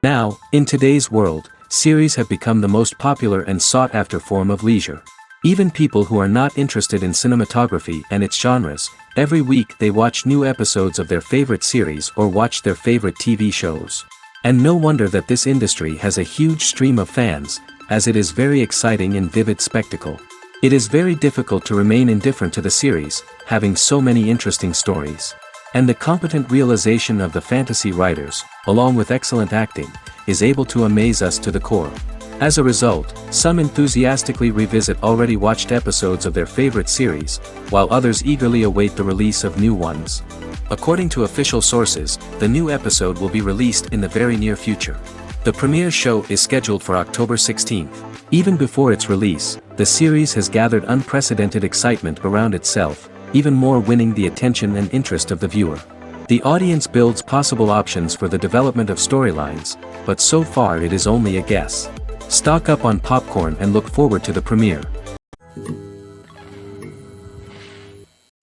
Now, in today's world, series have become the most popular and sought-after form of leisure. Even people who are not interested in cinematography and its genres, every week they watch new episodes of their favorite series or watch their favorite TV shows. And no wonder that this industry has a huge stream of fans, as it is very exciting and vivid spectacle. It is very difficult to remain indifferent to the series, having so many interesting stories. And the competent realization of the fantasy writers, along with excellent acting, is able to amaze us to the core. As a result, some enthusiastically revisit already watched episodes of their favorite series, while others eagerly await the release of new ones. According to official sources, the new episode will be released in the very near future. The premiere show is scheduled for October 16th. Even before its release, the series has gathered unprecedented excitement around itself, even more winning the attention and interest of the viewer. The audience builds possible options for the development of storylines, but so far it is only a guess. Stock up on popcorn and look forward to the premiere.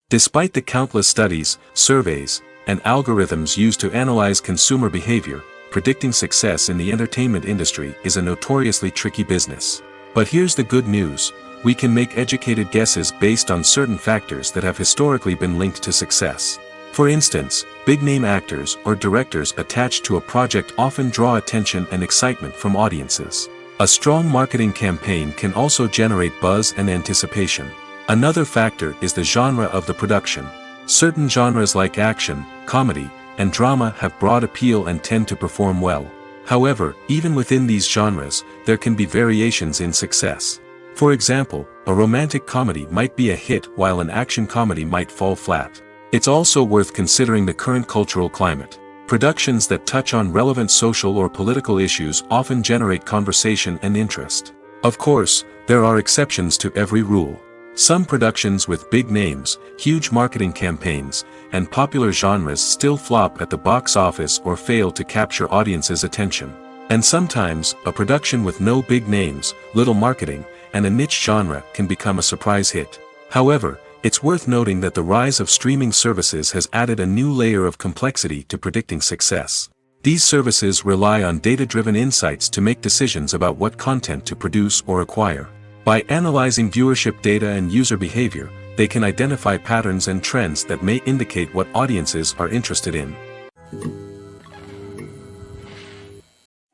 Despite the countless studies, surveys, and algorithms used to analyze consumer behavior, predicting success in the entertainment industry is a notoriously tricky business. But here's the good news. We can make educated guesses based on certain factors that have historically been linked to success. For instance, big-name actors or directors attached to a project often draw attention and excitement from audiences. A strong marketing campaign can also generate buzz and anticipation. Another factor is the genre of the production. Certain genres like action, comedy, and drama have broad appeal and tend to perform well. However, even within these genres, there can be variations in success. For example, a romantic comedy might be a hit while an action comedy might fall flat. It's also worth considering the current cultural climate. Productions that touch on relevant social or political issues often generate conversation and interest. Of course, there are exceptions to every rule. Some productions with big names, huge marketing campaigns, and popular genres still flop at the box office or fail to capture audiences' attention. And sometimes, a production with no big names, little marketing, and a niche genre can become a surprise hit. However, it's worth noting that the rise of streaming services has added a new layer of complexity to predicting success. These services rely on data-driven insights to make decisions about what content to produce or acquire. By analyzing viewership data and user behavior, they can identify patterns and trends that may indicate what audiences are interested in.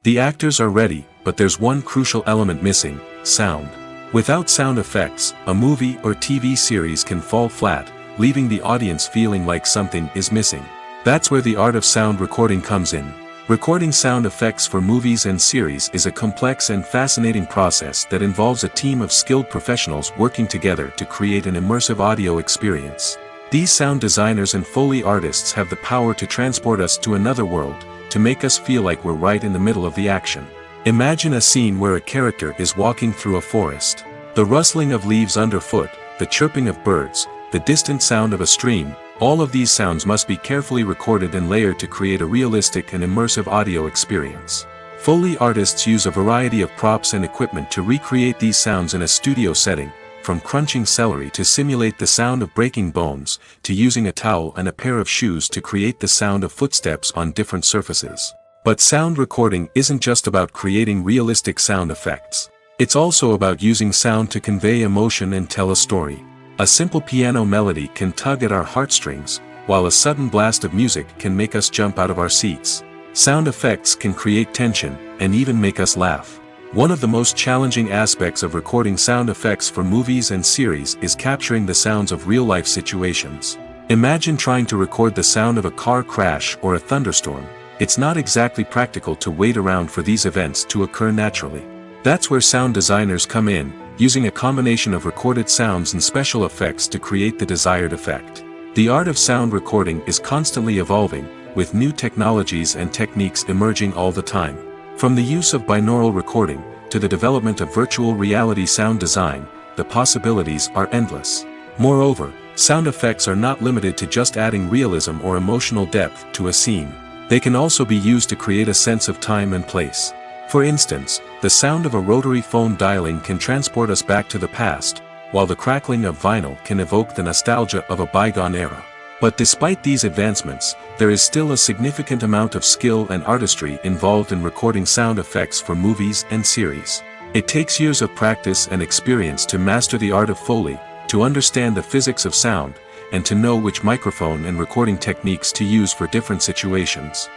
The actors are ready, but there's one crucial element missing: sound. Without sound effects, a movie or TV series can fall flat, leaving the audience feeling like something is missing. That's where the art of sound recording comes in. Recording sound effects for movies and series is a complex and fascinating process that involves a team of skilled professionals working together to create an immersive audio experience. These sound designers and Foley artists have the power to transport us to another world, to make us feel like we're right in the middle of the action. Imagine a scene where a character is walking through a forest. The rustling of leaves underfoot, the chirping of birds, the distant sound of a stream, all of these sounds must be carefully recorded and layered to create a realistic and immersive audio experience. Foley artists use a variety of props and equipment to recreate these sounds in a studio setting, from crunching celery to simulate the sound of breaking bones, to using a towel and a pair of shoes to create the sound of footsteps on different surfaces. But sound recording isn't just about creating realistic sound effects. It's also about using sound to convey emotion and tell a story. A simple piano melody can tug at our heartstrings, while a sudden blast of music can make us jump out of our seats. Sound effects can create tension, and even make us laugh. One of the most challenging aspects of recording sound effects for movies and series is capturing the sounds of real-life situations. Imagine trying to record the sound of a car crash or a thunderstorm. It's not exactly practical to wait around for these events to occur naturally. That's where sound designers come in, using a combination of recorded sounds and special effects to create the desired effect. The art of sound recording is constantly evolving, with new technologies and techniques emerging all the time. From the use of binaural recording, to the development of virtual reality sound design, the possibilities are endless. Moreover, sound effects are not limited to just adding realism or emotional depth to a scene. They can also be used to create a sense of time and place. For instance, the sound of a rotary phone dialing can transport us back to the past, while the crackling of vinyl can evoke the nostalgia of a bygone era. But despite these advancements, there is still a significant amount of skill and artistry involved in recording sound effects for movies and series. It takes years of practice and experience to master the art of Foley, to understand the physics of sound, and to know which microphone and recording techniques to use for different situations.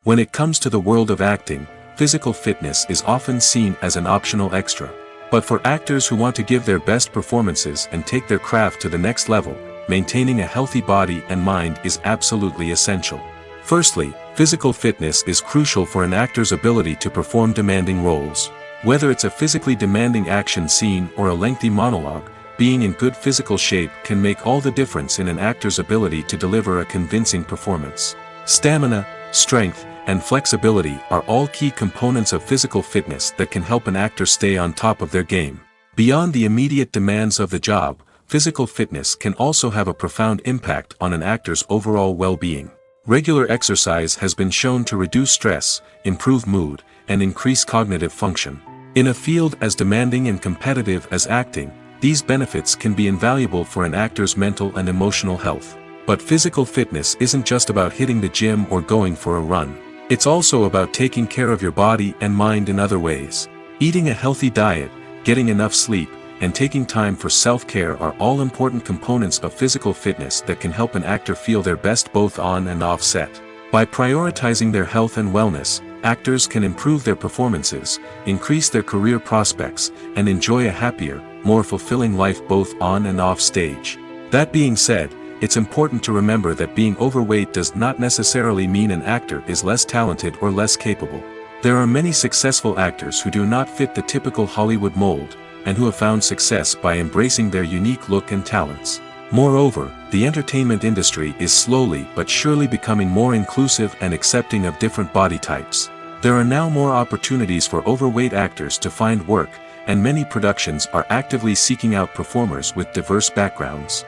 When it comes to the world of acting, physical fitness is often seen as an optional extra. But for actors who want to give their best performances and take their craft to the next level, maintaining a healthy body and mind is absolutely essential. Firstly, physical fitness is crucial for an actor's ability to perform demanding roles. Whether it's a physically demanding action scene or a lengthy monologue, being in good physical shape can make all the difference in an actor's ability to deliver a convincing performance. Stamina, strength, and flexibility are all key components of physical fitness that can help an actor stay on top of their game. Beyond the immediate demands of the job, physical fitness can also have a profound impact on an actor's overall well-being. Regular exercise has been shown to reduce stress, improve mood, and increase cognitive function. In a field as demanding and competitive as acting, these benefits can be invaluable for an actor's mental and emotional health. But physical fitness isn't just about hitting the gym or going for a run. It's also about taking care of your body and mind in other ways. Eating a healthy diet, getting enough sleep, and taking time for self-care are all important components of physical fitness that can help an actor feel their best both on and off set. By prioritizing their health and wellness, actors can improve their performances, increase their career prospects, and enjoy a happier, more fulfilling life both on and off stage. That being said, it's important to remember that being overweight does not necessarily mean an actor is less talented or less capable. There are many successful actors who do not fit the typical Hollywood mold, and who have found success by embracing their unique look and talents. Moreover, the entertainment industry is slowly but surely becoming more inclusive and accepting of different body types. There are now more opportunities for overweight actors to find work, and many productions are actively seeking out performers with diverse backgrounds.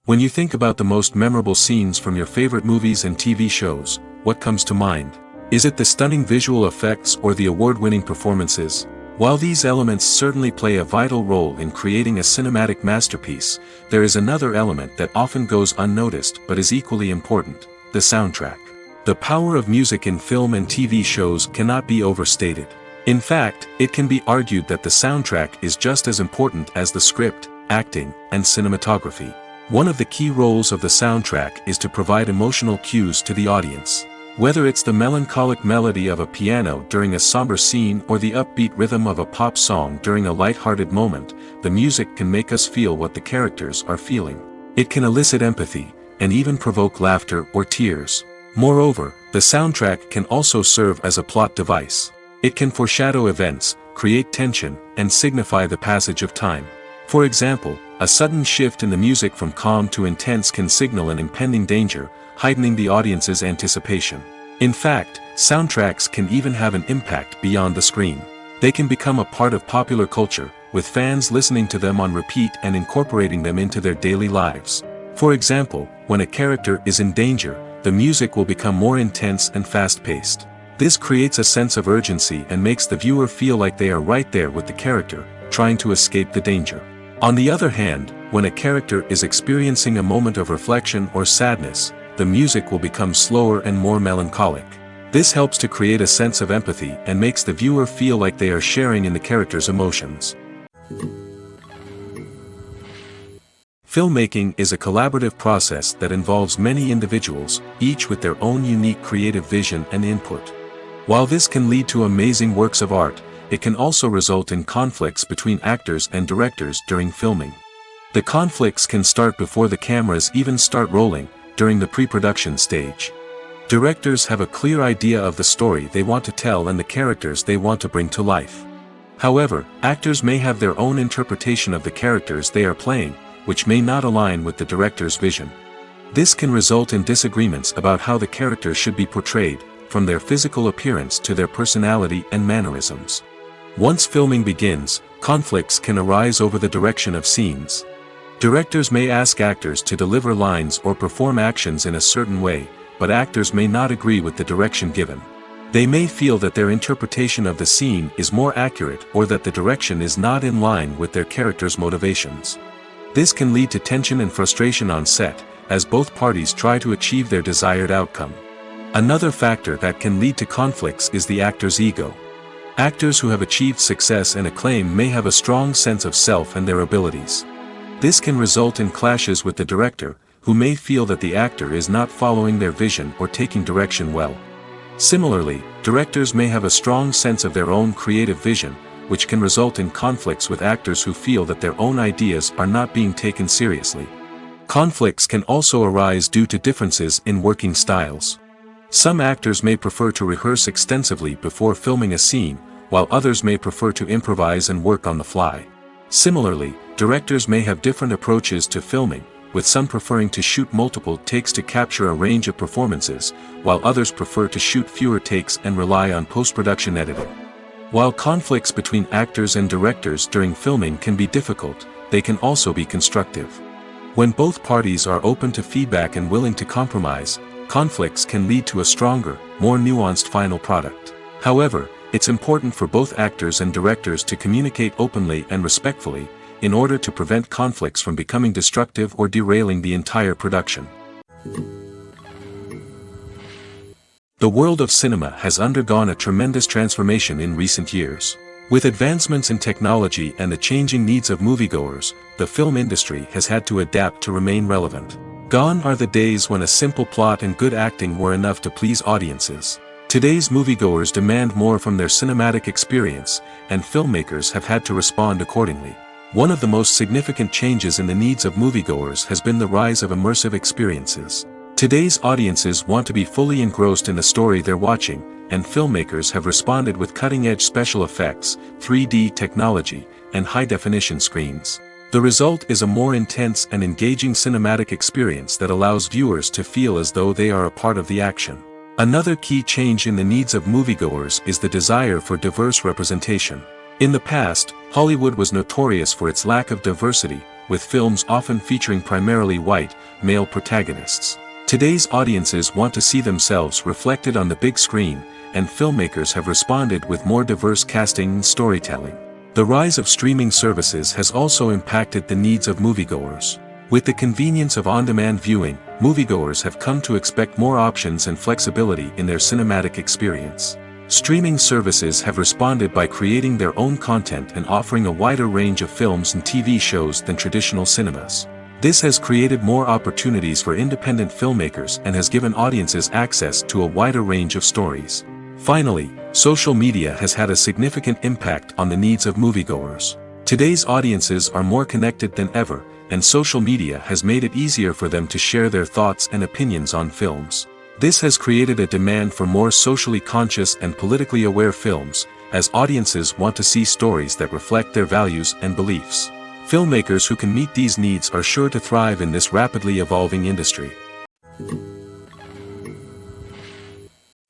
When you think about the most memorable scenes from your favorite movies and TV shows, what comes to mind? Is it the stunning visual effects or the award-winning performances? While these elements certainly play a vital role in creating a cinematic masterpiece, there is another element that often goes unnoticed but is equally important: the soundtrack. The power of music in film and TV shows cannot be overstated. In fact, it can be argued that the soundtrack is just as important as the script, acting, and cinematography. One of the key roles of the soundtrack is to provide emotional cues to the audience. Whether it's the melancholic melody of a piano during a somber scene or the upbeat rhythm of a pop song during a light-hearted moment, the music can make us feel what the characters are feeling. It can elicit empathy, and even provoke laughter or tears. Moreover, the soundtrack can also serve as a plot device. It can foreshadow events, create tension, and signify the passage of time. For example, a sudden shift in the music from calm to intense can signal an impending danger, heightening the audience's anticipation. In fact, soundtracks can even have an impact beyond the screen. They can become a part of popular culture, with fans listening to them on repeat and incorporating them into their daily lives. For example, when a character is in danger, the music will become more intense and fast-paced. This creates a sense of urgency and makes the viewer feel like they are right there with the character, trying to escape the danger. On the other hand, when a character is experiencing a moment of reflection or sadness, the music will become slower and more melancholic. This helps to create a sense of empathy and makes the viewer feel like they are sharing in the character's emotions. Filmmaking is a collaborative process that involves many individuals, each with their own unique creative vision and input. While this can lead to amazing works of art, it can also result in conflicts between actors and directors during filming. The conflicts can start before the cameras even start rolling, during the pre-production stage. Directors have a clear idea of the story they want to tell and the characters they want to bring to life. However, actors may have their own interpretation of the characters they are playing, which may not align with the director's vision. This can result in disagreements about how the characters should be portrayed, from their physical appearance to their personality and mannerisms. Once filming begins, conflicts can arise over the direction of scenes. Directors may ask actors to deliver lines or perform actions in a certain way, but actors may not agree with the direction given. They may feel that their interpretation of the scene is more accurate or that the direction is not in line with their character's motivations. This can lead to tension and frustration on set, as both parties try to achieve their desired outcome. Another factor that can lead to conflicts is the actor's ego. Actors who have achieved success and acclaim may have a strong sense of self and their abilities. This can result in clashes with the director, who may feel that the actor is not following their vision or taking direction well. Similarly, directors may have a strong sense of their own creative vision, which can result in conflicts with actors who feel that their own ideas are not being taken seriously. Conflicts can also arise due to differences in working styles. Some actors may prefer to rehearse extensively before filming a scene, while others may prefer to improvise and work on the fly. Similarly, directors may have different approaches to filming, with some preferring to shoot multiple takes to capture a range of performances, while others prefer to shoot fewer takes and rely on post-production editing. While conflicts between actors and directors during filming can be difficult, they can also be constructive. When both parties are open to feedback and willing to compromise, conflicts can lead to a stronger, more nuanced final product. However, it's important for both actors and directors to communicate openly and respectfully, in order to prevent conflicts from becoming destructive or derailing the entire production. The world of cinema has undergone a tremendous transformation in recent years. With advancements in technology and the changing needs of moviegoers, the film industry has had to adapt to remain relevant. Gone are the days when a simple plot and good acting were enough to please audiences. Today's moviegoers demand more from their cinematic experience, and filmmakers have had to respond accordingly. One of the most significant changes in the needs of moviegoers has been the rise of immersive experiences. Today's audiences want to be fully engrossed in the story they're watching, and filmmakers have responded with cutting-edge special effects, 3D technology, and high-definition screens. The result is a more intense and engaging cinematic experience that allows viewers to feel as though they are a part of the action. Another key change in the needs of moviegoers is the desire for diverse representation. In the past, Hollywood was notorious for its lack of diversity, with films often featuring primarily white, male protagonists. Today's audiences want to see themselves reflected on the big screen, and filmmakers have responded with more diverse casting and storytelling. The rise of streaming services has also impacted the needs of moviegoers. With the convenience of on-demand viewing, moviegoers have come to expect more options and flexibility in their cinematic experience. Streaming services have responded by creating their own content and offering a wider range of films and TV shows than traditional cinemas. This has created more opportunities for independent filmmakers and has given audiences access to a wider range of stories. Finally, social media has had a significant impact on the needs of moviegoers. Today's audiences are more connected than ever, and social media has made it easier for them to share their thoughts and opinions on films. This has created a demand for more socially conscious and politically aware films, as audiences want to see stories that reflect their values and beliefs. Filmmakers who can meet these needs are sure to thrive in this rapidly evolving industry.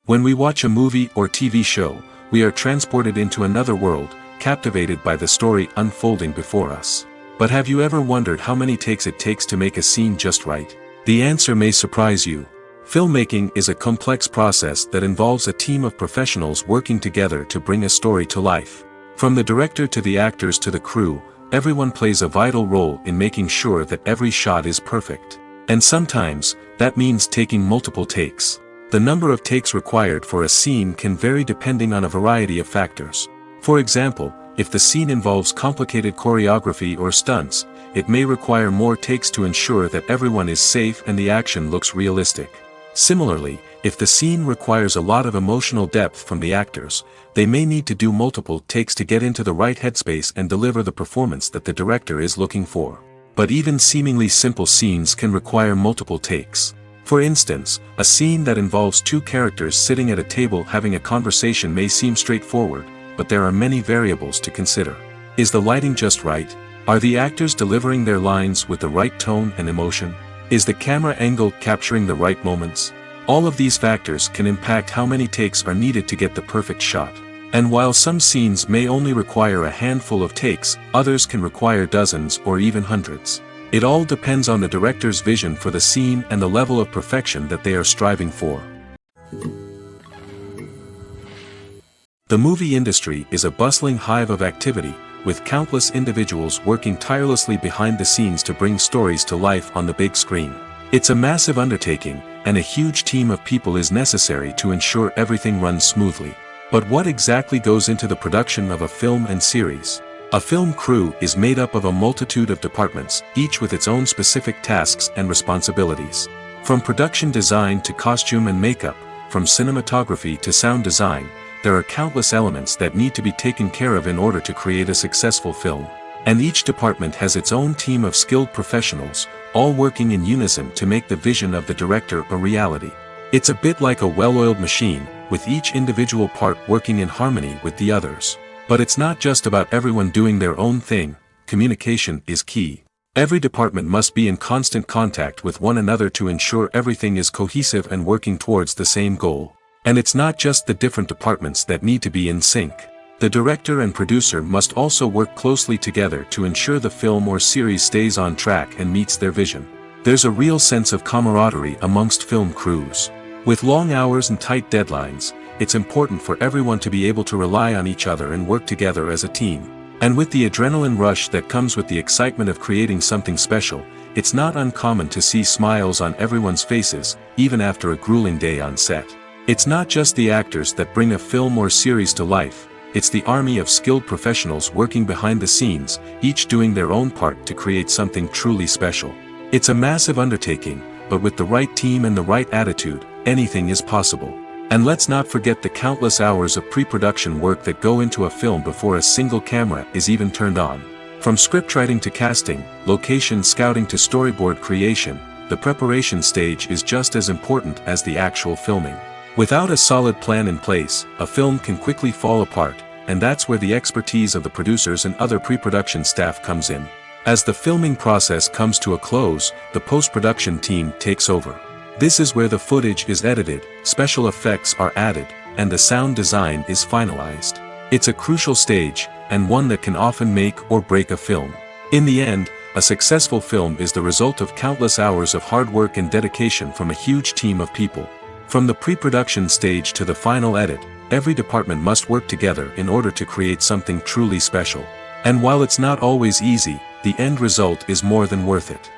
When we watch a movie or TV show, we are transported into another world, captivated by the story unfolding before us. But have you ever wondered how many takes it takes to make a scene just right? The answer may surprise you. Filmmaking is a complex process that involves a team of professionals working together to bring a story to life. From the director to the actors to the crew, everyone plays a vital role in making sure that every shot is perfect. And sometimes, that means taking multiple takes. The number of takes required for a scene can vary depending on a variety of factors. For example, if the scene involves complicated choreography or stunts, it may require more takes to ensure that everyone is safe and the action looks realistic. Similarly, if the scene requires a lot of emotional depth from the actors, they may need to do multiple takes to get into the right headspace and deliver the performance that the director is looking for. But even seemingly simple scenes can require multiple takes. For instance, a scene that involves two characters sitting at a table having a conversation may seem straightforward, but there are many variables to consider. Is the lighting just right? Are the actors delivering their lines with the right tone and emotion? Is the camera angle capturing the right moments? All of these factors can impact how many takes are needed to get the perfect shot. And while some scenes may only require a handful of takes, others can require dozens or even hundreds. It all depends on the director's vision for the scene and the level of perfection that they are striving for. The movie industry is a bustling hive of activity, with countless individuals working tirelessly behind the scenes to bring stories to life on the big screen. It's a massive undertaking, and a huge team of people is necessary to ensure everything runs smoothly. But what exactly goes into the production of a film and series? A film crew is made up of a multitude of departments, each with its own specific tasks and responsibilities. From production design to costume and makeup, from cinematography to sound design, there are countless elements that need to be taken care of in order to create a successful film. And each department has its own team of skilled professionals, all working in unison to make the vision of the director a reality. It's a bit like a well-oiled machine, with each individual part working in harmony with the others. But it's not just about everyone doing their own thing. Communication is key. Every department must be in constant contact with one another to ensure everything is cohesive and working towards the same goal. And it's not just the different departments that need to be in sync. The director and producer must also work closely together to ensure the film or series stays on track and meets their vision. There's a real sense of camaraderie amongst film crews. With long hours and tight deadlines, it's important for everyone to be able to rely on each other and work together as a team. And with the adrenaline rush that comes with the excitement of creating something special, it's not uncommon to see smiles on everyone's faces, even after a grueling day on set. It's not just the actors that bring a film or series to life, it's the army of skilled professionals working behind the scenes, each doing their own part to create something truly special. It's a massive undertaking, but with the right team and the right attitude, anything is possible. And let's not forget the countless hours of pre-production work that go into a film before a single camera is even turned on. From scriptwriting to casting, location scouting to storyboard creation, the preparation stage is just as important as the actual filming. Without a solid plan in place, a film can quickly fall apart, and that's where the expertise of the producers and other pre-production staff comes in. As the filming process comes to a close, the post-production team takes over. This is where the footage is edited, special effects are added, and the sound design is finalized. It's a crucial stage, and one that can often make or break a film. In the end, a successful film is the result of countless hours of hard work and dedication from a huge team of people. From the pre-production stage to the final edit, every department must work together in order to create something truly special. And while it's not always easy, the end result is more than worth it.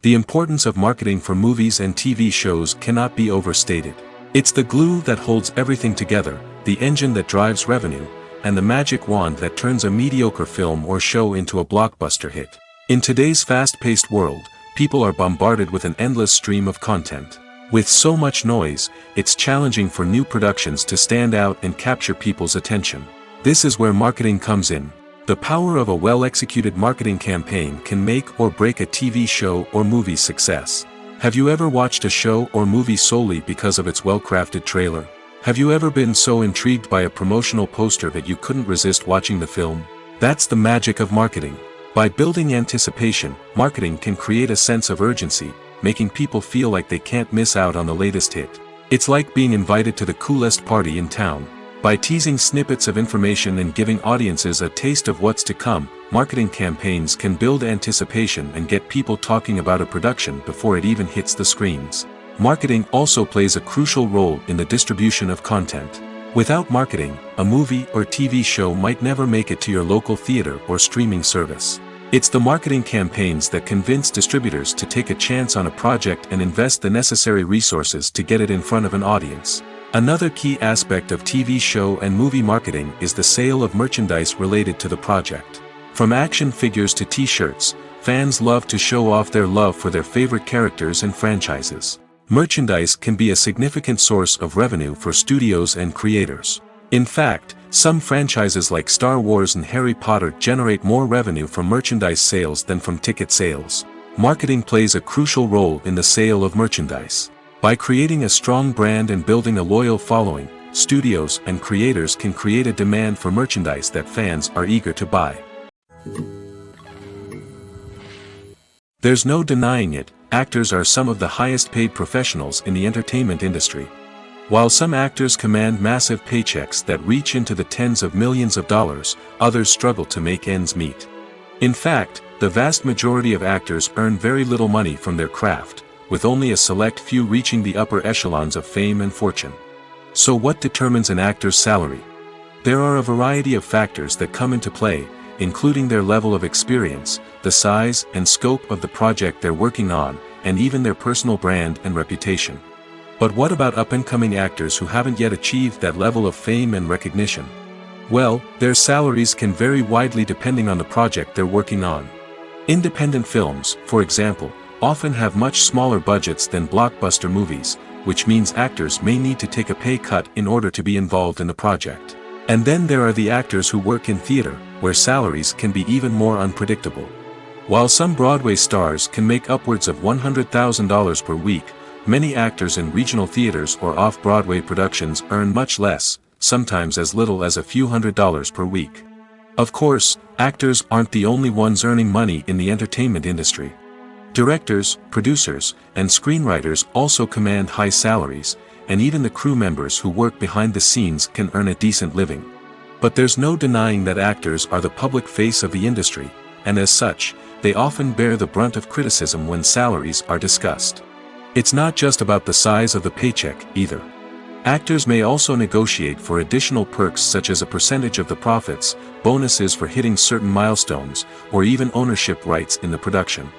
The importance of marketing for movies and TV shows cannot be overstated. It's the glue that holds everything together, the engine that drives revenue, and the magic wand that turns a mediocre film or show into a blockbuster hit. In today's fast-paced world, people are bombarded with an endless stream of content. With so much noise, it's challenging for new productions to stand out and capture people's attention. This is where marketing comes in. The power of a well-executed marketing campaign can make or break a TV show or movie's success. Have you ever watched a show or movie solely because of its well-crafted trailer? Have you ever been so intrigued by a promotional poster that you couldn't resist watching the film? That's the magic of marketing. By building anticipation, marketing can create a sense of urgency, making people feel like they can't miss out on the latest hit. It's like being invited to the coolest party in town. By teasing snippets of information and giving audiences a taste of what's to come, marketing campaigns can build anticipation and get people talking about a production before it even hits the screens. Marketing also plays a crucial role in the distribution of content. Without marketing, a movie or TV show might never make it to your local theater or streaming service. It's the marketing campaigns that convince distributors to take a chance on a project and invest the necessary resources to get it in front of an audience. Another key aspect of TV show and movie marketing is the sale of merchandise related to the project. From action figures to t-shirts, fans love to show off their love for their favorite characters and franchises. Merchandise can be a significant source of revenue for studios and creators. In fact, some franchises like Star Wars and Harry Potter generate more revenue from merchandise sales than from ticket sales. Marketing plays a crucial role in the sale of merchandise. By creating a strong brand and building a loyal following, studios and creators can create a demand for merchandise that fans are eager to buy. There's no denying it, actors are some of the highest paid professionals in the entertainment industry. While some actors command massive paychecks that reach into the tens of millions of dollars, others struggle to make ends meet. In fact, the vast majority of actors earn very little money from their craft, with only a select few reaching the upper echelons of fame and fortune. So what determines an actor's salary? There are a variety of factors that come into play, including their level of experience, the size and scope of the project they're working on, and even their personal brand and reputation. But what about up-and-coming actors who haven't yet achieved that level of fame and recognition? Well, their salaries can vary widely depending on the project they're working on. Independent films, for example, often have much smaller budgets than blockbuster movies, which means actors may need to take a pay cut in order to be involved in the project. And then there are the actors who work in theater, where salaries can be even more unpredictable. While some Broadway stars can make upwards of $100,000 per week, many actors in regional theaters or off-Broadway productions earn much less, sometimes as little as a few $100s per week. Of course, actors aren't the only ones earning money in the entertainment industry. Directors, producers, and screenwriters also command high salaries, and even the crew members who work behind the scenes can earn a decent living. But there's no denying that actors are the public face of the industry, and as such, they often bear the brunt of criticism when salaries are discussed. It's not just about the size of the paycheck, either. Actors may also negotiate for additional perks such as a percentage of the profits, bonuses for hitting certain milestones, or even ownership rights in the production.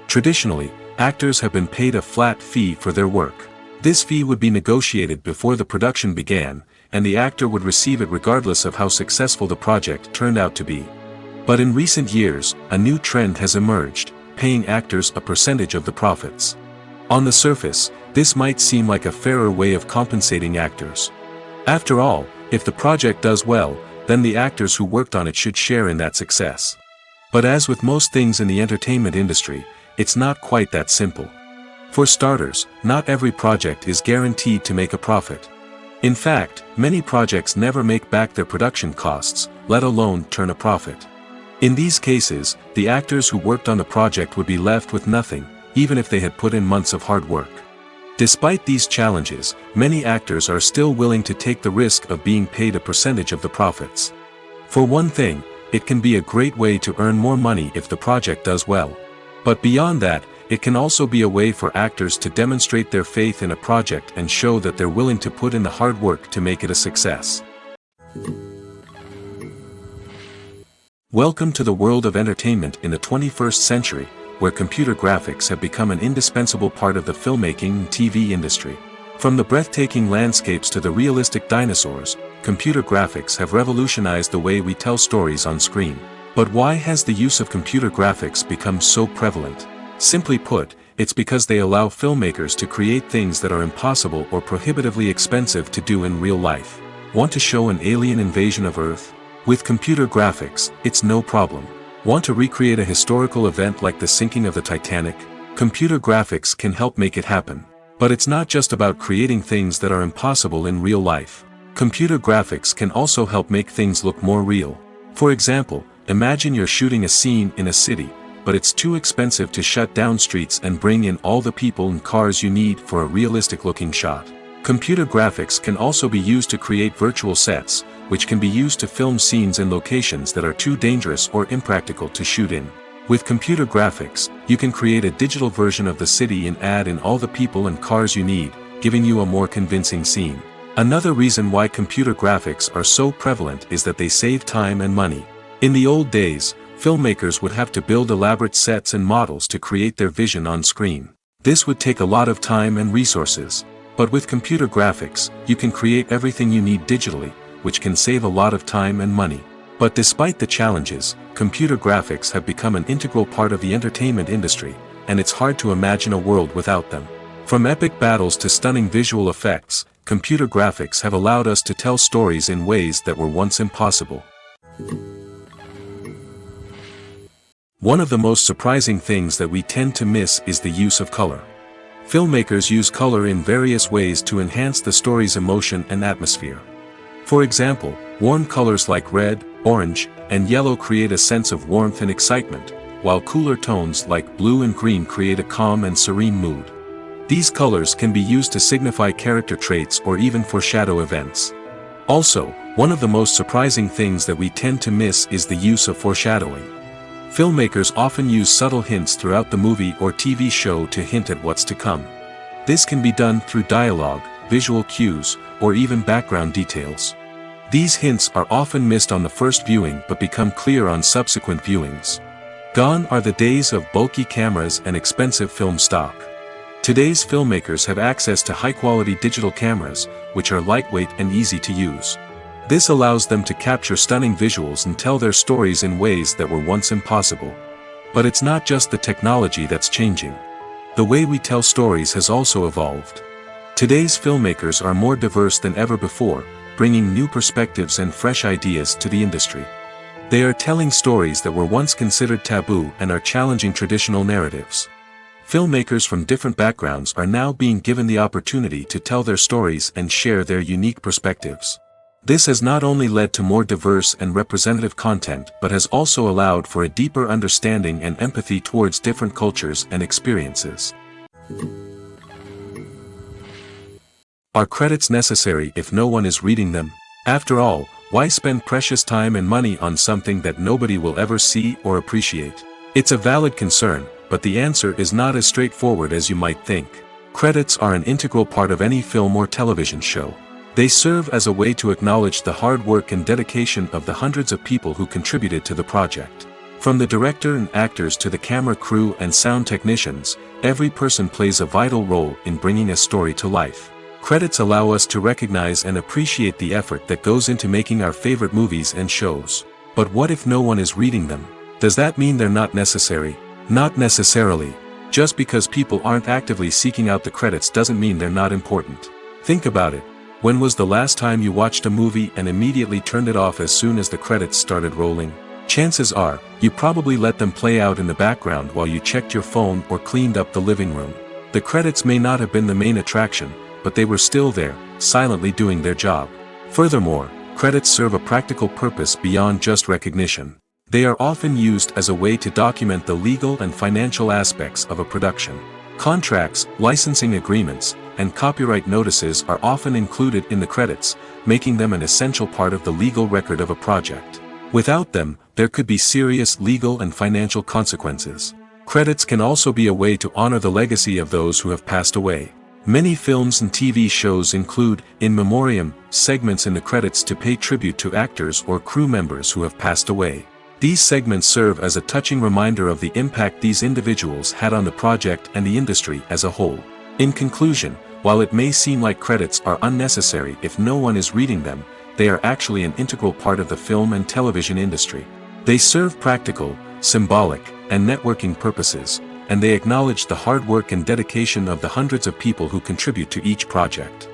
Traditionally, actors have been paid a flat fee for their work. This fee would be negotiated before the production began, and the actor would receive it regardless of how successful the project turned out to be. But in recent years, a new trend has emerged, paying actors a percentage of the profits. On the surface, this might seem like a fairer way of compensating actors. After all, if the project does well, then the actors who worked on it should share in that success. But as with most things in the entertainment industry, it's not quite that simple. For starters, not every project is guaranteed to make a profit. In fact, many projects never make back their production costs, let alone turn a profit. In these cases, the actors who worked on the project would be left with nothing, even if they had put in months of hard work. Despite these challenges, many actors are still willing to take the risk of being paid a percentage of the profits. For one thing, it can be a great way to earn more money if the project does well. But beyond that, it can also be a way for actors to demonstrate their faith in a project and show that they're willing to put in the hard work to make it a success. Welcome to the world of entertainment in the 21st century, where computer graphics have become an indispensable part of the filmmaking and TV industry. From the breathtaking landscapes to the realistic dinosaurs, computer graphics have revolutionized the way we tell stories on screen. But why has the use of computer graphics become so prevalent? Simply put, it's because they allow filmmakers to create things that are impossible or prohibitively expensive to do in real life. Want to show an alien invasion of Earth? With computer graphics, it's no problem. Want to recreate a historical event like the sinking of the Titanic? Computer graphics can help make it happen. But it's not just about creating things that are impossible in real life. Computer graphics can also help make things look more real. For example, imagine you're shooting a scene in a city, but it's too expensive to shut down streets and bring in all the people and cars you need for a realistic-looking shot. Computer graphics can also be used to create virtual sets, which can be used to film scenes in locations that are too dangerous or impractical to shoot in. With computer graphics, you can create a digital version of the city and add in all the people and cars you need, giving you a more convincing scene. Another reason why computer graphics are so prevalent is that they save time and money. In the old days, filmmakers would have to build elaborate sets and models to create their vision on screen. This would take a lot of time and resources. But with computer graphics, you can create everything you need digitally, which can save a lot of time and money. But despite the challenges, computer graphics have become an integral part of the entertainment industry, and it's hard to imagine a world without them. From epic battles to stunning visual effects, computer graphics have allowed us to tell stories in ways that were once impossible. One of the most surprising things that we tend to miss is the use of color. Filmmakers use color in various ways to enhance the story's emotion and atmosphere. For example, warm colors like red, orange, and yellow create a sense of warmth and excitement, while cooler tones like blue and green create a calm and serene mood. These colors can be used to signify character traits or even foreshadow events. Also, one of the most surprising things that we tend to miss is the use of foreshadowing. Filmmakers often use subtle hints throughout the movie or TV show to hint at what's to come. This can be done through dialogue, visual cues, or even background details. These hints are often missed on the first viewing but become clear on subsequent viewings. Gone are the days of bulky cameras and expensive film stock. Today's filmmakers have access to high-quality digital cameras, which are lightweight and easy to use. This allows them to capture stunning visuals and tell their stories in ways that were once impossible. But it's not just the technology that's changing. The way we tell stories has also evolved. Today's filmmakers are more diverse than ever before, bringing new perspectives and fresh ideas to the industry. They are telling stories that were once considered taboo and are challenging traditional narratives. Filmmakers from different backgrounds are now being given the opportunity to tell their stories and share their unique perspectives. This has not only led to more diverse and representative content but has also allowed for a deeper understanding and empathy towards different cultures and experiences. Are credits necessary if no one is reading them? After all, why spend precious time and money on something that nobody will ever see or appreciate? It's a valid concern, but the answer is not as straightforward as you might think. Credits are an integral part of any film or television show. They serve as a way to acknowledge the hard work and dedication of the hundreds of people who contributed to the project. From the director and actors to the camera crew and sound technicians, every person plays a vital role in bringing a story to life. Credits allow us to recognize and appreciate the effort that goes into making our favorite movies and shows. But what if no one is reading them? Does that mean they're not necessary? Not necessarily. Just because people aren't actively seeking out the credits doesn't mean they're not important. Think about it. When was the last time you watched a movie and immediately turned it off as soon as the credits started rolling? Chances are, you probably let them play out in the background while you checked your phone or cleaned up the living room. The credits may not have been the main attraction, but they were still there, silently doing their job. Furthermore, credits serve a practical purpose beyond just recognition. They are often used as a way to document the legal and financial aspects of a production. Contracts, licensing agreements, and copyright notices are often included in the credits, making them an essential part of the legal record of a project. Without them, there could be serious legal and financial consequences. Credits can also be a way to honor the legacy of those who have passed away. Many films and TV shows include, in memoriam, segments in the credits to pay tribute to actors or crew members who have passed away. These segments serve as a touching reminder of the impact these individuals had on the project and the industry as a whole. In conclusion, while it may seem like credits are unnecessary if no one is reading them, they are actually an integral part of the film and television industry. They serve practical, symbolic, and networking purposes, and they acknowledge the hard work and dedication of the hundreds of people who contribute to each project.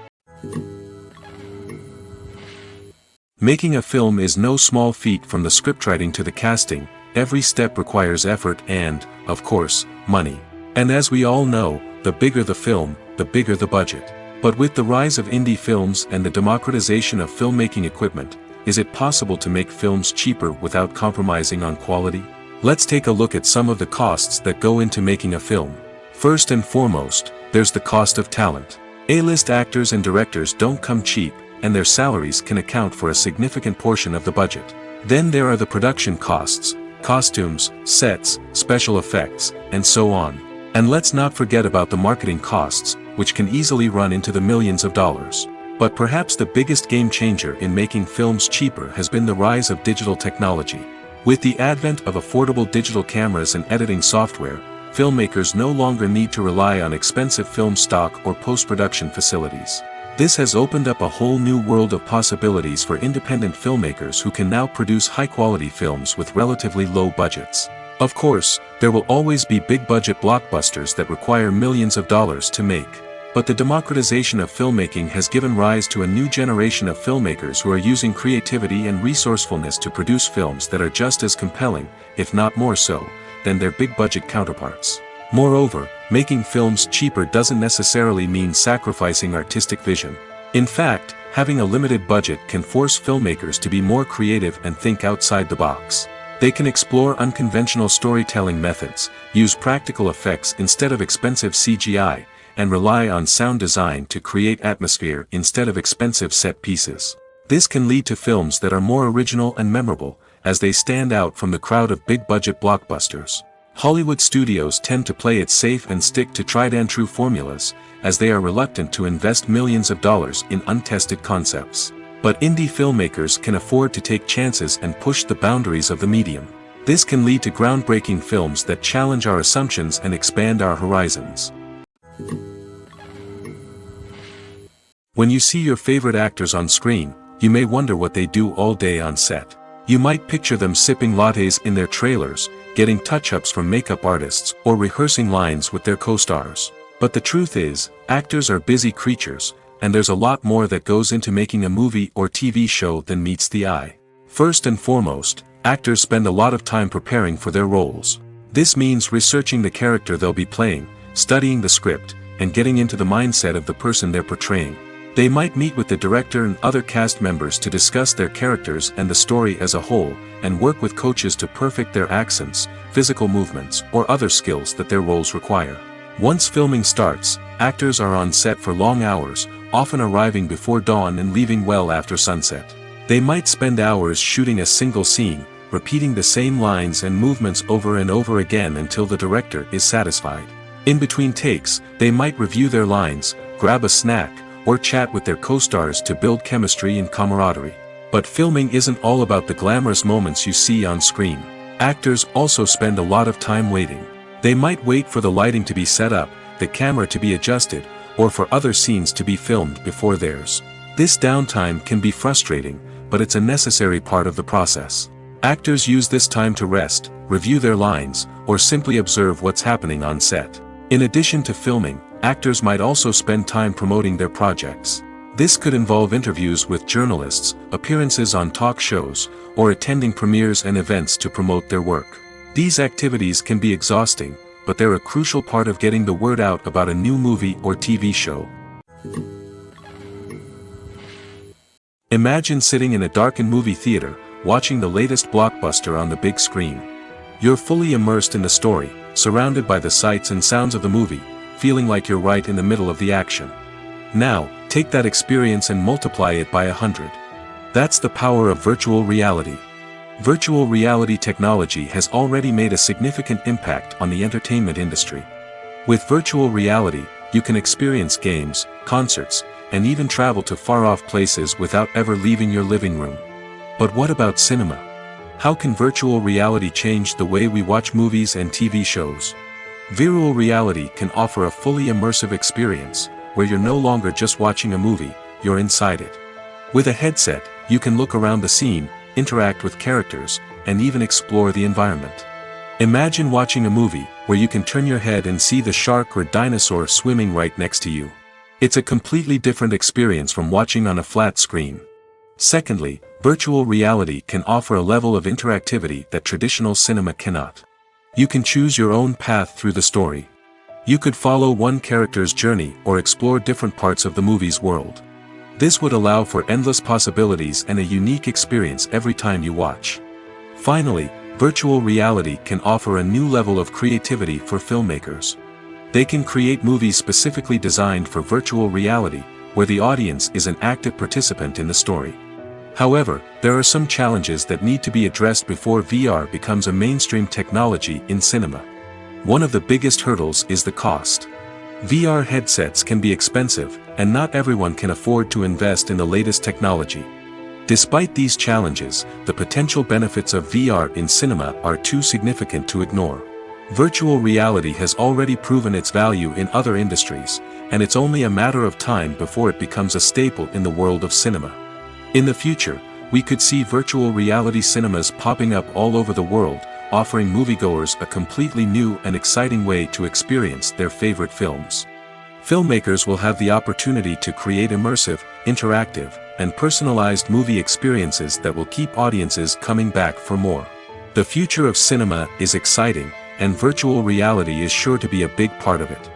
Making a film is no small feat. From the scriptwriting to the casting, every step requires effort and, of course, money. And as we all know, the bigger the film, the bigger the budget. But with the rise of indie films and the democratization of filmmaking equipment, is it possible to make films cheaper without compromising on quality? Let's take a look at some of the costs that go into making a film. First and foremost, there's the cost of talent. A-list actors and directors don't come cheap, and their salaries can account for a significant portion of the budget. Then there are the production costs, costumes, sets, special effects, and so on. And let's not forget about the marketing costs, which can easily run into the millions of dollars. But perhaps the biggest game changer in making films cheaper has been the rise of digital technology. With the advent of affordable digital cameras and editing software, filmmakers no longer need to rely on expensive film stock or post-production facilities. This has opened up a whole new world of possibilities for independent filmmakers who can now produce high-quality films with relatively low budgets. Of course, there will always be big-budget blockbusters that require millions of dollars to make. But the democratization of filmmaking has given rise to a new generation of filmmakers who are using creativity and resourcefulness to produce films that are just as compelling, if not more so, than their big-budget counterparts. Moreover, making films cheaper doesn't necessarily mean sacrificing artistic vision. In fact, having a limited budget can force filmmakers to be more creative and think outside the box. They can explore unconventional storytelling methods, use practical effects instead of expensive CGI, and rely on sound design to create atmosphere instead of expensive set pieces. This can lead to films that are more original and memorable, as they stand out from the crowd of big-budget blockbusters. Hollywood studios tend to play it safe and stick to tried-and-true formulas, as they are reluctant to invest millions of dollars in untested concepts. But indie filmmakers can afford to take chances and push the boundaries of the medium. This can lead to groundbreaking films that challenge our assumptions and expand our horizons. When you see your favorite actors on screen, you may wonder what they do all day on set. You might picture them sipping lattes in their trailers, getting touch-ups from makeup artists, or rehearsing lines with their co-stars. But the truth is, actors are busy creatures, and there's a lot more that goes into making a movie or TV show than meets the eye. First and foremost, actors spend a lot of time preparing for their roles. This means researching the character they'll be playing, studying the script, and getting into the mindset of the person they're portraying. They might meet with the director and other cast members to discuss their characters and the story as a whole, and work with coaches to perfect their accents, physical movements, or other skills that their roles require. Once filming starts, actors are on set for long hours, often arriving before dawn and leaving well after sunset. They might spend hours shooting a single scene, repeating the same lines and movements over and over again until the director is satisfied. In between takes, they might review their lines, grab a snack, or chat with their co-stars to build chemistry and camaraderie. But filming isn't all about the glamorous moments you see on screen. Actors also spend a lot of time waiting. They might wait for the lighting to be set up, the camera to be adjusted, or for other scenes to be filmed before theirs. This downtime can be frustrating, but it's a necessary part of the process. Actors use this time to rest, review their lines, or simply observe what's happening on set. In addition to filming, actors might also spend time promoting their projects. This could involve interviews with journalists, appearances on talk shows, or attending premieres and events to promote their work. These activities can be exhausting, but they're a crucial part of getting the word out about a new movie or TV show. Imagine sitting in a darkened movie theater, watching the latest blockbuster on the big screen. You're fully immersed in the story, surrounded by the sights and sounds of the movie, feeling like you're right in the middle of the action. Now, take that experience and multiply it by 100. That's the power of virtual reality. Virtual reality technology has already made a significant impact on the entertainment industry. With virtual reality, you can experience games, concerts, and even travel to far-off places without ever leaving your living room. But what about cinema? How can virtual reality change the way we watch movies and TV shows? Virtual reality can offer a fully immersive experience, where you're no longer just watching a movie, you're inside it. With a headset, you can look around the scene, interact with characters, and even explore the environment. Imagine watching a movie, where you can turn your head and see the shark or dinosaur swimming right next to you. It's a completely different experience from watching on a flat screen. Secondly, virtual reality can offer a level of interactivity that traditional cinema cannot. You can choose your own path through the story. You could follow one character's journey or explore different parts of the movie's world. This would allow for endless possibilities and a unique experience every time you watch. Finally, virtual reality can offer a new level of creativity for filmmakers. They can create movies specifically designed for virtual reality, where the audience is an active participant in the story. However, there are some challenges that need to be addressed before VR becomes a mainstream technology in cinema. One of the biggest hurdles is the cost. VR headsets can be expensive, and not everyone can afford to invest in the latest technology. Despite these challenges, the potential benefits of VR in cinema are too significant to ignore. Virtual reality has already proven its value in other industries, and it's only a matter of time before it becomes a staple in the world of cinema. In the future, we could see virtual reality cinemas popping up all over the world, offering moviegoers a completely new and exciting way to experience their favorite films. Filmmakers will have the opportunity to create immersive, interactive, and personalized movie experiences that will keep audiences coming back for more. The future of cinema is exciting, and virtual reality is sure to be a big part of it.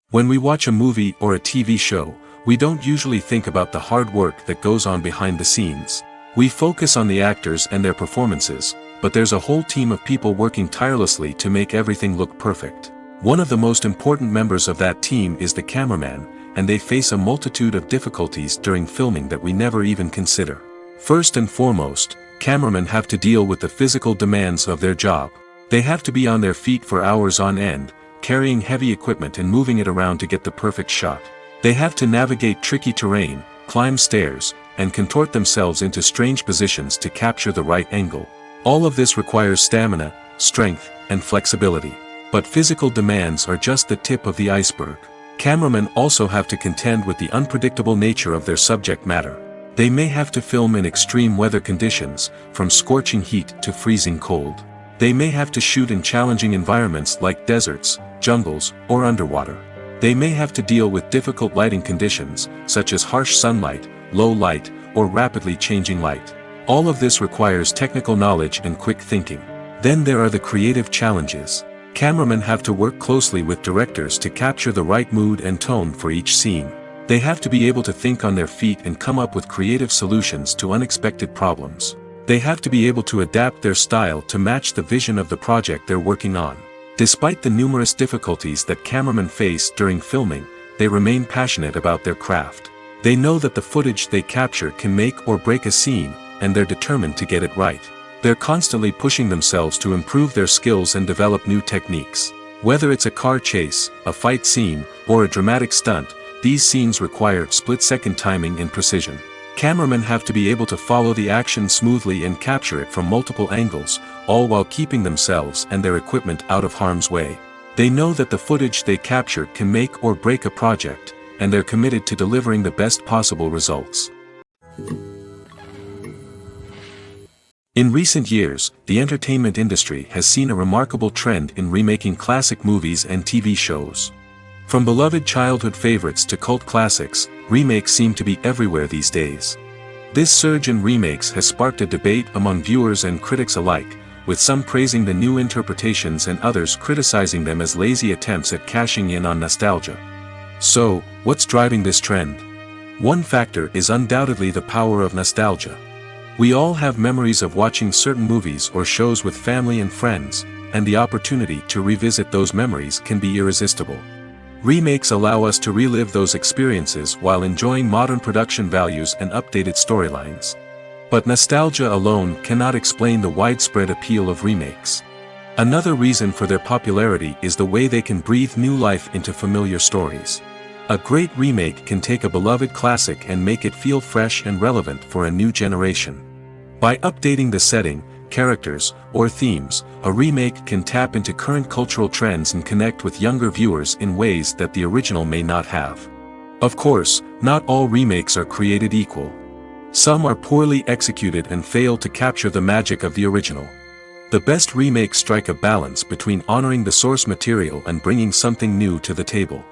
When we watch a movie or a TV show, we don't usually think about the hard work that goes on behind the scenes. We focus on the actors and their performances, but there's a whole team of people working tirelessly to make everything look perfect. One of the most important members of that team is the cameraman, and they face a multitude of difficulties during filming that we never even consider. First and foremost, cameramen have to deal with the physical demands of their job. They have to be on their feet for hours on end, carrying heavy equipment and moving it around to get the perfect shot. They have to navigate tricky terrain, climb stairs, and contort themselves into strange positions to capture the right angle. All of this requires stamina, strength, and flexibility. But physical demands are just the tip of the iceberg. Cameramen also have to contend with the unpredictable nature of their subject matter. They may have to film in extreme weather conditions, from scorching heat to freezing cold. They may have to shoot in challenging environments like deserts, jungles, or underwater. They may have to deal with difficult lighting conditions, such as harsh sunlight, low light, or rapidly changing light. All of this requires technical knowledge and quick thinking. Then there are the creative challenges. Cameramen have to work closely with directors to capture the right mood and tone for each scene. They have to be able to think on their feet and come up with creative solutions to unexpected problems. They have to be able to adapt their style to match the vision of the project they're working on. Despite the numerous difficulties that cameramen face during filming, they remain passionate about their craft. They know that the footage they capture can make or break a scene, and they're determined to get it right. They're constantly pushing themselves to improve their skills and develop new techniques. Whether it's a car chase, a fight scene, or a dramatic stunt, these scenes require split-second timing and precision. Cameramen have to be able to follow the action smoothly and capture it from multiple angles, all while keeping themselves and their equipment out of harm's way. They know that the footage they capture can make or break a project, and they're committed to delivering the best possible results. In recent years, the entertainment industry has seen a remarkable trend in remaking classic movies and TV shows. From beloved childhood favorites to cult classics, remakes seem to be everywhere these days. This surge in remakes has sparked a debate among viewers and critics alike, with some praising the new interpretations and others criticizing them as lazy attempts at cashing in on nostalgia. So, what's driving this trend? One factor is undoubtedly the power of nostalgia. We all have memories of watching certain movies or shows with family and friends, and the opportunity to revisit those memories can be irresistible. Remakes allow us to relive those experiences while enjoying modern production values and updated storylines. But nostalgia alone cannot explain the widespread appeal of remakes. Another reason for their popularity is the way they can breathe new life into familiar stories. A great remake can take a beloved classic and make it feel fresh and relevant for a new generation. By updating the setting, characters, or themes, a remake can tap into current cultural trends and connect with younger viewers in ways that the original may not have. Of course, not all remakes are created equal. Some are poorly executed and fail to capture the magic of the original. The best remakes strike a balance between honoring the source material and bringing something new to the table.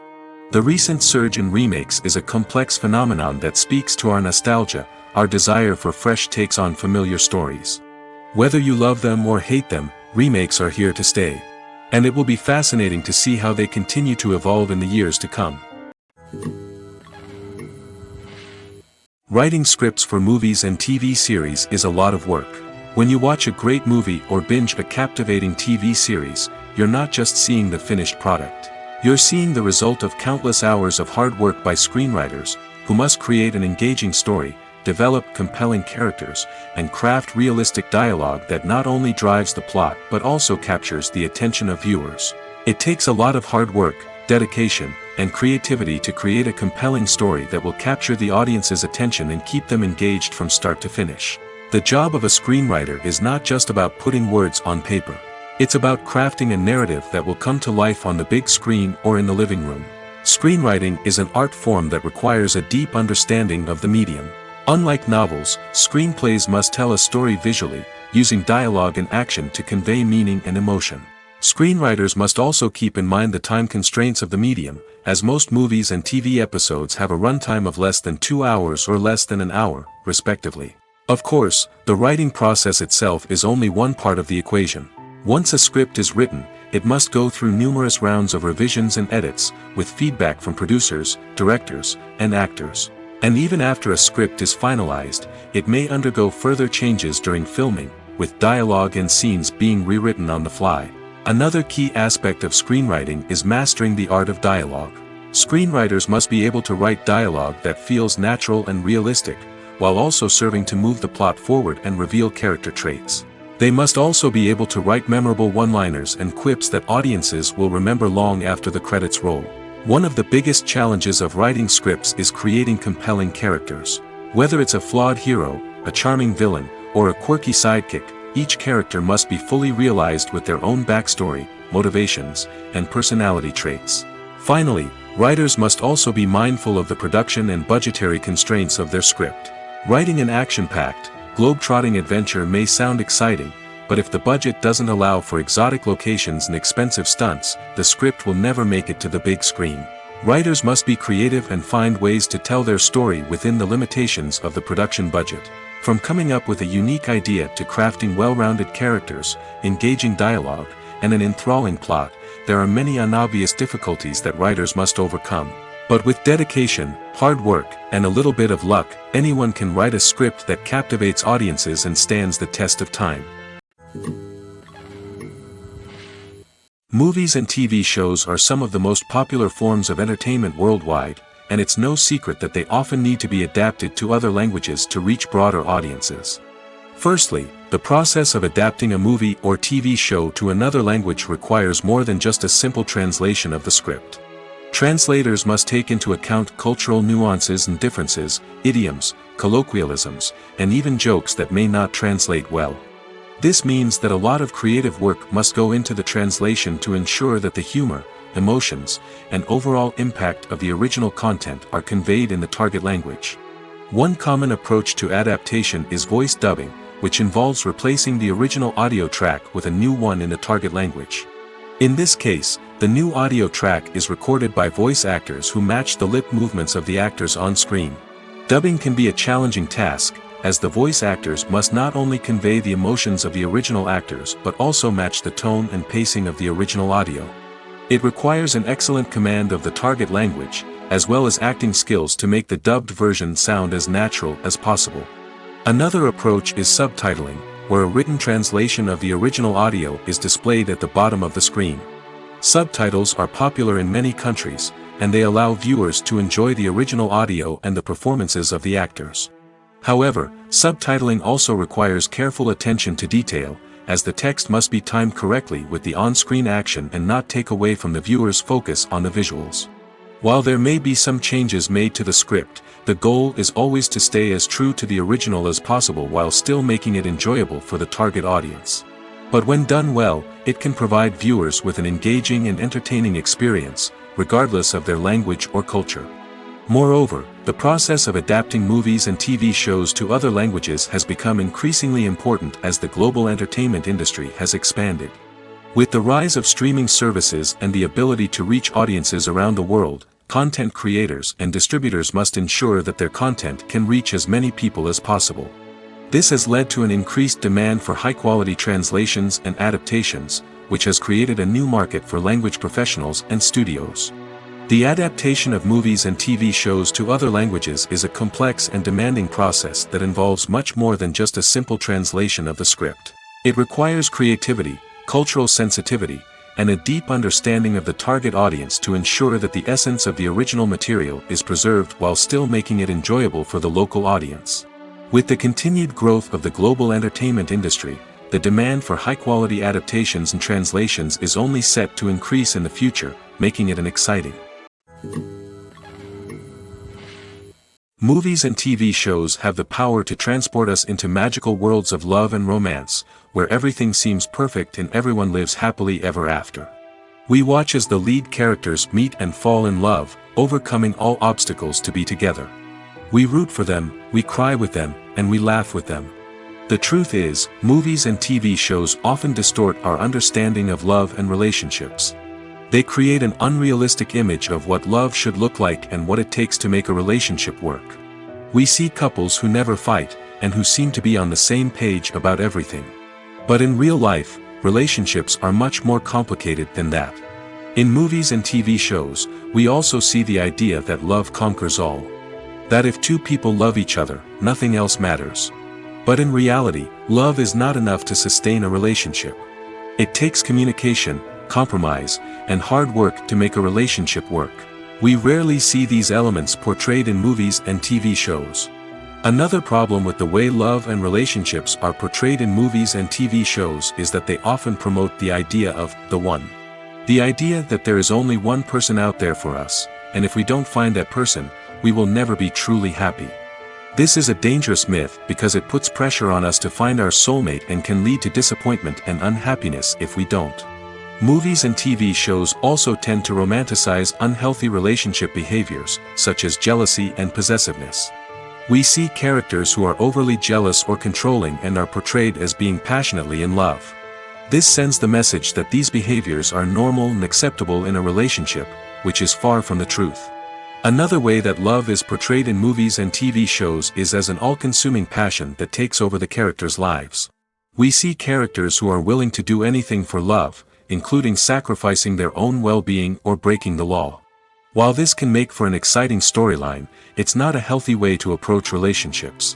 The recent surge in remakes is a complex phenomenon that speaks to our nostalgia, our desire for fresh takes on familiar stories. Whether you love them or hate them, remakes are here to stay. And it will be fascinating to see how they continue to evolve in the years to come. Writing scripts for movies and TV series is a lot of work. When you watch a great movie or binge a captivating TV series, you're not just seeing the finished product. You're seeing the result of countless hours of hard work by screenwriters, who must create an engaging story, develop compelling characters, and craft realistic dialogue that not only drives the plot but also captures the attention of viewers. It takes a lot of hard work, dedication, and creativity to create a compelling story that will capture the audience's attention and keep them engaged from start to finish. The job of a screenwriter is not just about putting words on paper. It's about crafting a narrative that will come to life on the big screen or in the living room. Screenwriting is an art form that requires a deep understanding of the medium. Unlike novels, screenplays must tell a story visually, using dialogue and action to convey meaning and emotion. Screenwriters must also keep in mind the time constraints of the medium, as most movies and TV episodes have a runtime of less than 2 hours or less than an hour, respectively. Of course, the writing process itself is only one part of the equation. Once a script is written, it must go through numerous rounds of revisions and edits, with feedback from producers, directors, and actors. And even after a script is finalized, it may undergo further changes during filming, with dialogue and scenes being rewritten on the fly. Another key aspect of screenwriting is mastering the art of dialogue. Screenwriters must be able to write dialogue that feels natural and realistic, while also serving to move the plot forward and reveal character traits. They must also be able to write memorable one-liners and quips that audiences will remember long after the credits roll. One of the biggest challenges of writing scripts is creating compelling characters. Whether it's a flawed hero, a charming villain, or a quirky sidekick, each character must be fully realized with their own backstory, motivations, and personality traits. Finally, writers must also be mindful of the production and budgetary constraints of their script. Writing an action-packed, globe-trotting adventure may sound exciting, but if the budget doesn't allow for exotic locations and expensive stunts, the script will never make it to the big screen. Writers must be creative and find ways to tell their story within the limitations of the production budget. From coming up with a unique idea to crafting well-rounded characters, engaging dialogue, and an enthralling plot, there are many unobvious difficulties that writers must overcome. But with dedication, hard work, and a little bit of luck, anyone can write a script that captivates audiences and stands the test of time. Movies and TV shows are some of the most popular forms of entertainment worldwide, and it's no secret that they often need to be adapted to other languages to reach broader audiences. Firstly, the process of adapting a movie or TV show to another language requires more than just a simple translation of the script. Translators must take into account cultural nuances and differences, idioms, colloquialisms, and even jokes that may not translate well. This means that a lot of creative work must go into the translation to ensure that the humor, emotions, and overall impact of the original content are conveyed in the target language. One common approach to adaptation is voice dubbing, which involves replacing the original audio track with a new one in the target language. In this case, the new audio track is recorded by voice actors who match the lip movements of the actors on screen. Dubbing can be a challenging task, as the voice actors must not only convey the emotions of the original actors but also match the tone and pacing of the original audio. It requires an excellent command of the target language, as well as acting skills to make the dubbed version sound as natural as possible. Another approach is subtitling, where a written translation of the original audio is displayed at the bottom of the screen. Subtitles are popular in many countries, and they allow viewers to enjoy the original audio and the performances of the actors. However, subtitling also requires careful attention to detail, as the text must be timed correctly with the on-screen action and not take away from the viewer's focus on the visuals. While there may be some changes made to the script, the goal is always to stay as true to the original as possible while still making it enjoyable for the target audience. But when done well, it can provide viewers with an engaging and entertaining experience, regardless of their language or culture. Moreover, the process of adapting movies and TV shows to other languages has become increasingly important as the global entertainment industry has expanded. With the rise of streaming services and the ability to reach audiences around the world, content creators and distributors must ensure that their content can reach as many people as possible. This has led to an increased demand for high-quality translations and adaptations, which has created a new market for language professionals and studios. The adaptation of movies and TV shows to other languages is a complex and demanding process that involves much more than just a simple translation of the script. It requires creativity, cultural sensitivity, and a deep understanding of the target audience to ensure that the essence of the original material is preserved while still making it enjoyable for the local audience. With the continued growth of the global entertainment industry, the demand for high-quality adaptations and translations is only set to increase in the future, making it an exciting. Movies and TV shows have the power to transport us into magical worlds of love and romance, where everything seems perfect and everyone lives happily ever after. We watch as the lead characters meet and fall in love, overcoming all obstacles to be together. We root for them, we cry with them, and we laugh with them. The truth is, movies and TV shows often distort our understanding of love and relationships. They create an unrealistic image of what love should look like and what it takes to make a relationship work. We see couples who never fight, and who seem to be on the same page about everything. But in real life, relationships are much more complicated than that. In movies and TV shows, we also see the idea that love conquers all. That if two people love each other, nothing else matters. But in reality, love is not enough to sustain a relationship. It takes communication, compromise, and hard work to make a relationship work. We rarely see these elements portrayed in movies and TV shows. Another problem with the way love and relationships are portrayed in movies and TV shows is that they often promote the idea of the one. The idea that there is only one person out there for us, and if we don't find that person, we will never be truly happy. This is a dangerous myth because it puts pressure on us to find our soulmate and can lead to disappointment and unhappiness if we don't. Movies and TV shows also tend to romanticize unhealthy relationship behaviors, such as jealousy and possessiveness. We see characters who are overly jealous or controlling and are portrayed as being passionately in love. This sends the message that these behaviors are normal and acceptable in a relationship, which is far from the truth. Another way that love is portrayed in movies and TV shows is as an all-consuming passion that takes over the characters' lives. We see characters who are willing to do anything for love, including sacrificing their own well-being or breaking the law. While this can make for an exciting storyline, it's not a healthy way to approach relationships.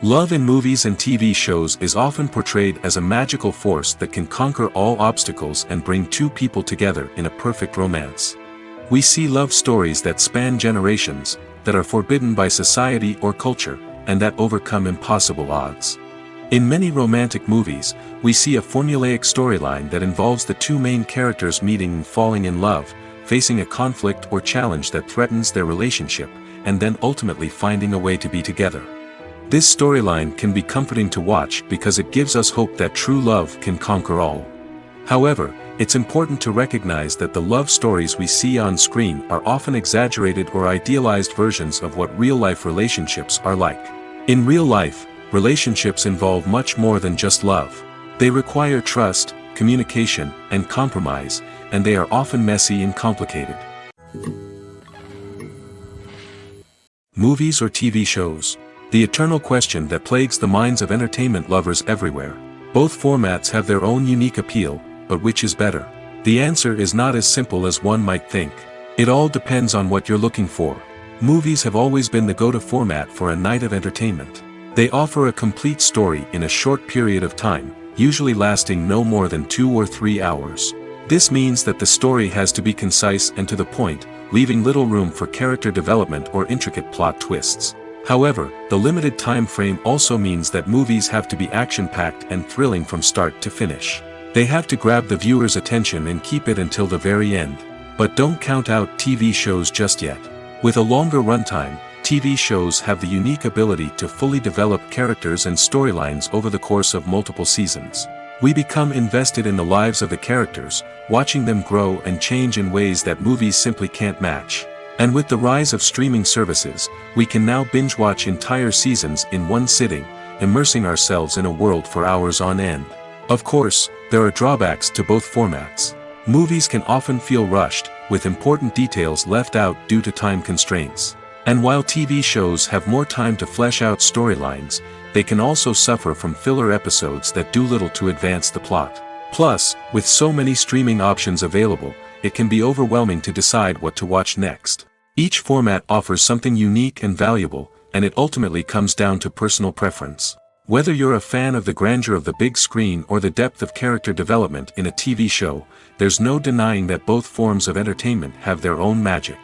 Love in movies and TV shows is often portrayed as a magical force that can conquer all obstacles and bring two people together in a perfect romance. We see love stories that span generations, that are forbidden by society or culture, and that overcome impossible odds. In many romantic movies, we see a formulaic storyline that involves the two main characters meeting and falling in love, facing a conflict or challenge that threatens their relationship, and then ultimately finding a way to be together. This storyline can be comforting to watch because it gives us hope that true love can conquer all. However, it's important to recognize that the love stories we see on screen are often exaggerated or idealized versions of what real-life relationships are like. In real life, relationships involve much more than just love. They require trust, communication, and compromise, and they are often messy and complicated. Movies or TV shows? The eternal question that plagues the minds of entertainment lovers everywhere. Both formats have their own unique appeal, but which is better? The answer is not as simple as one might think. It all depends on what you're looking for. Movies have always been the go-to format for a night of entertainment. They offer a complete story in a short period of time, usually lasting no more than 2 or 3 hours. This means that the story has to be concise and to the point, leaving little room for character development or intricate plot twists. However, the limited time frame also means that movies have to be action-packed and thrilling from start to finish. They have to grab the viewer's attention and keep it until the very end. But don't count out TV shows just yet. With a longer runtime, TV shows have the unique ability to fully develop characters and storylines over the course of multiple seasons. We become invested in the lives of the characters, watching them grow and change in ways that movies simply can't match. And with the rise of streaming services, we can now binge-watch entire seasons in one sitting, immersing ourselves in a world for hours on end. Of course, there are drawbacks to both formats. Movies can often feel rushed, with important details left out due to time constraints. And while TV shows have more time to flesh out storylines, they can also suffer from filler episodes that do little to advance the plot. Plus, with so many streaming options available, it can be overwhelming to decide what to watch next. Each format offers something unique and valuable, and it ultimately comes down to personal preference. Whether you're a fan of the grandeur of the big screen or the depth of character development in a TV show, there's no denying that both forms of entertainment have their own magic.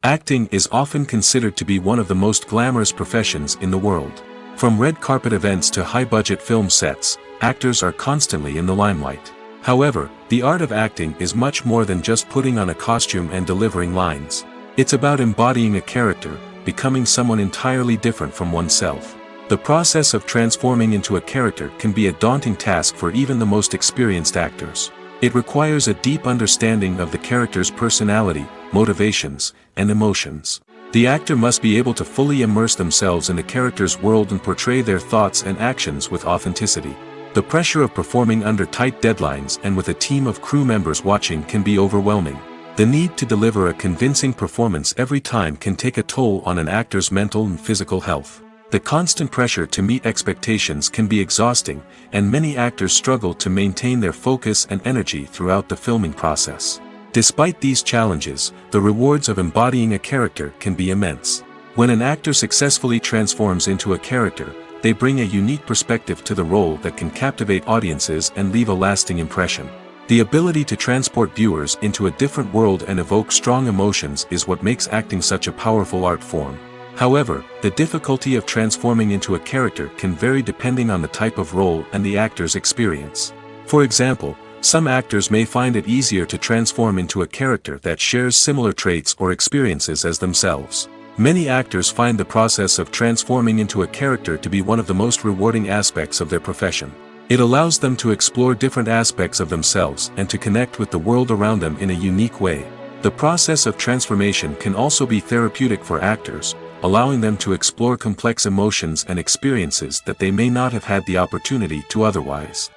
Acting is often considered to be one of the most glamorous professions in the world. From red carpet events to high-budget film sets, actors are constantly in the limelight. However, the art of acting is much more than just putting on a costume and delivering lines. It's about embodying a character, becoming someone entirely different from oneself. The process of transforming into a character can be a daunting task for even the most experienced actors. It requires a deep understanding of the character's personality, motivations, and emotions. The actor must be able to fully immerse themselves in the character's world and portray their thoughts and actions with authenticity. The pressure of performing under tight deadlines and with a team of crew members watching can be overwhelming. The need to deliver a convincing performance every time can take a toll on an actor's mental and physical health. The constant pressure to meet expectations can be exhausting, and many actors struggle to maintain their focus and energy throughout the filming process. Despite these challenges, the rewards of embodying a character can be immense. When an actor successfully transforms into a character, they bring a unique perspective to the role that can captivate audiences and leave a lasting impression. The ability to transport viewers into a different world and evoke strong emotions is what makes acting such a powerful art form. However, the difficulty of transforming into a character can vary depending on the type of role and the actor's experience. For example, some actors may find it easier to transform into a character that shares similar traits or experiences as themselves. Many actors find the process of transforming into a character to be one of the most rewarding aspects of their profession. It allows them to explore different aspects of themselves and to connect with the world around them in a unique way. The process of transformation can also be therapeutic for actors, allowing them to explore complex emotions and experiences that they may not have had the opportunity to otherwise.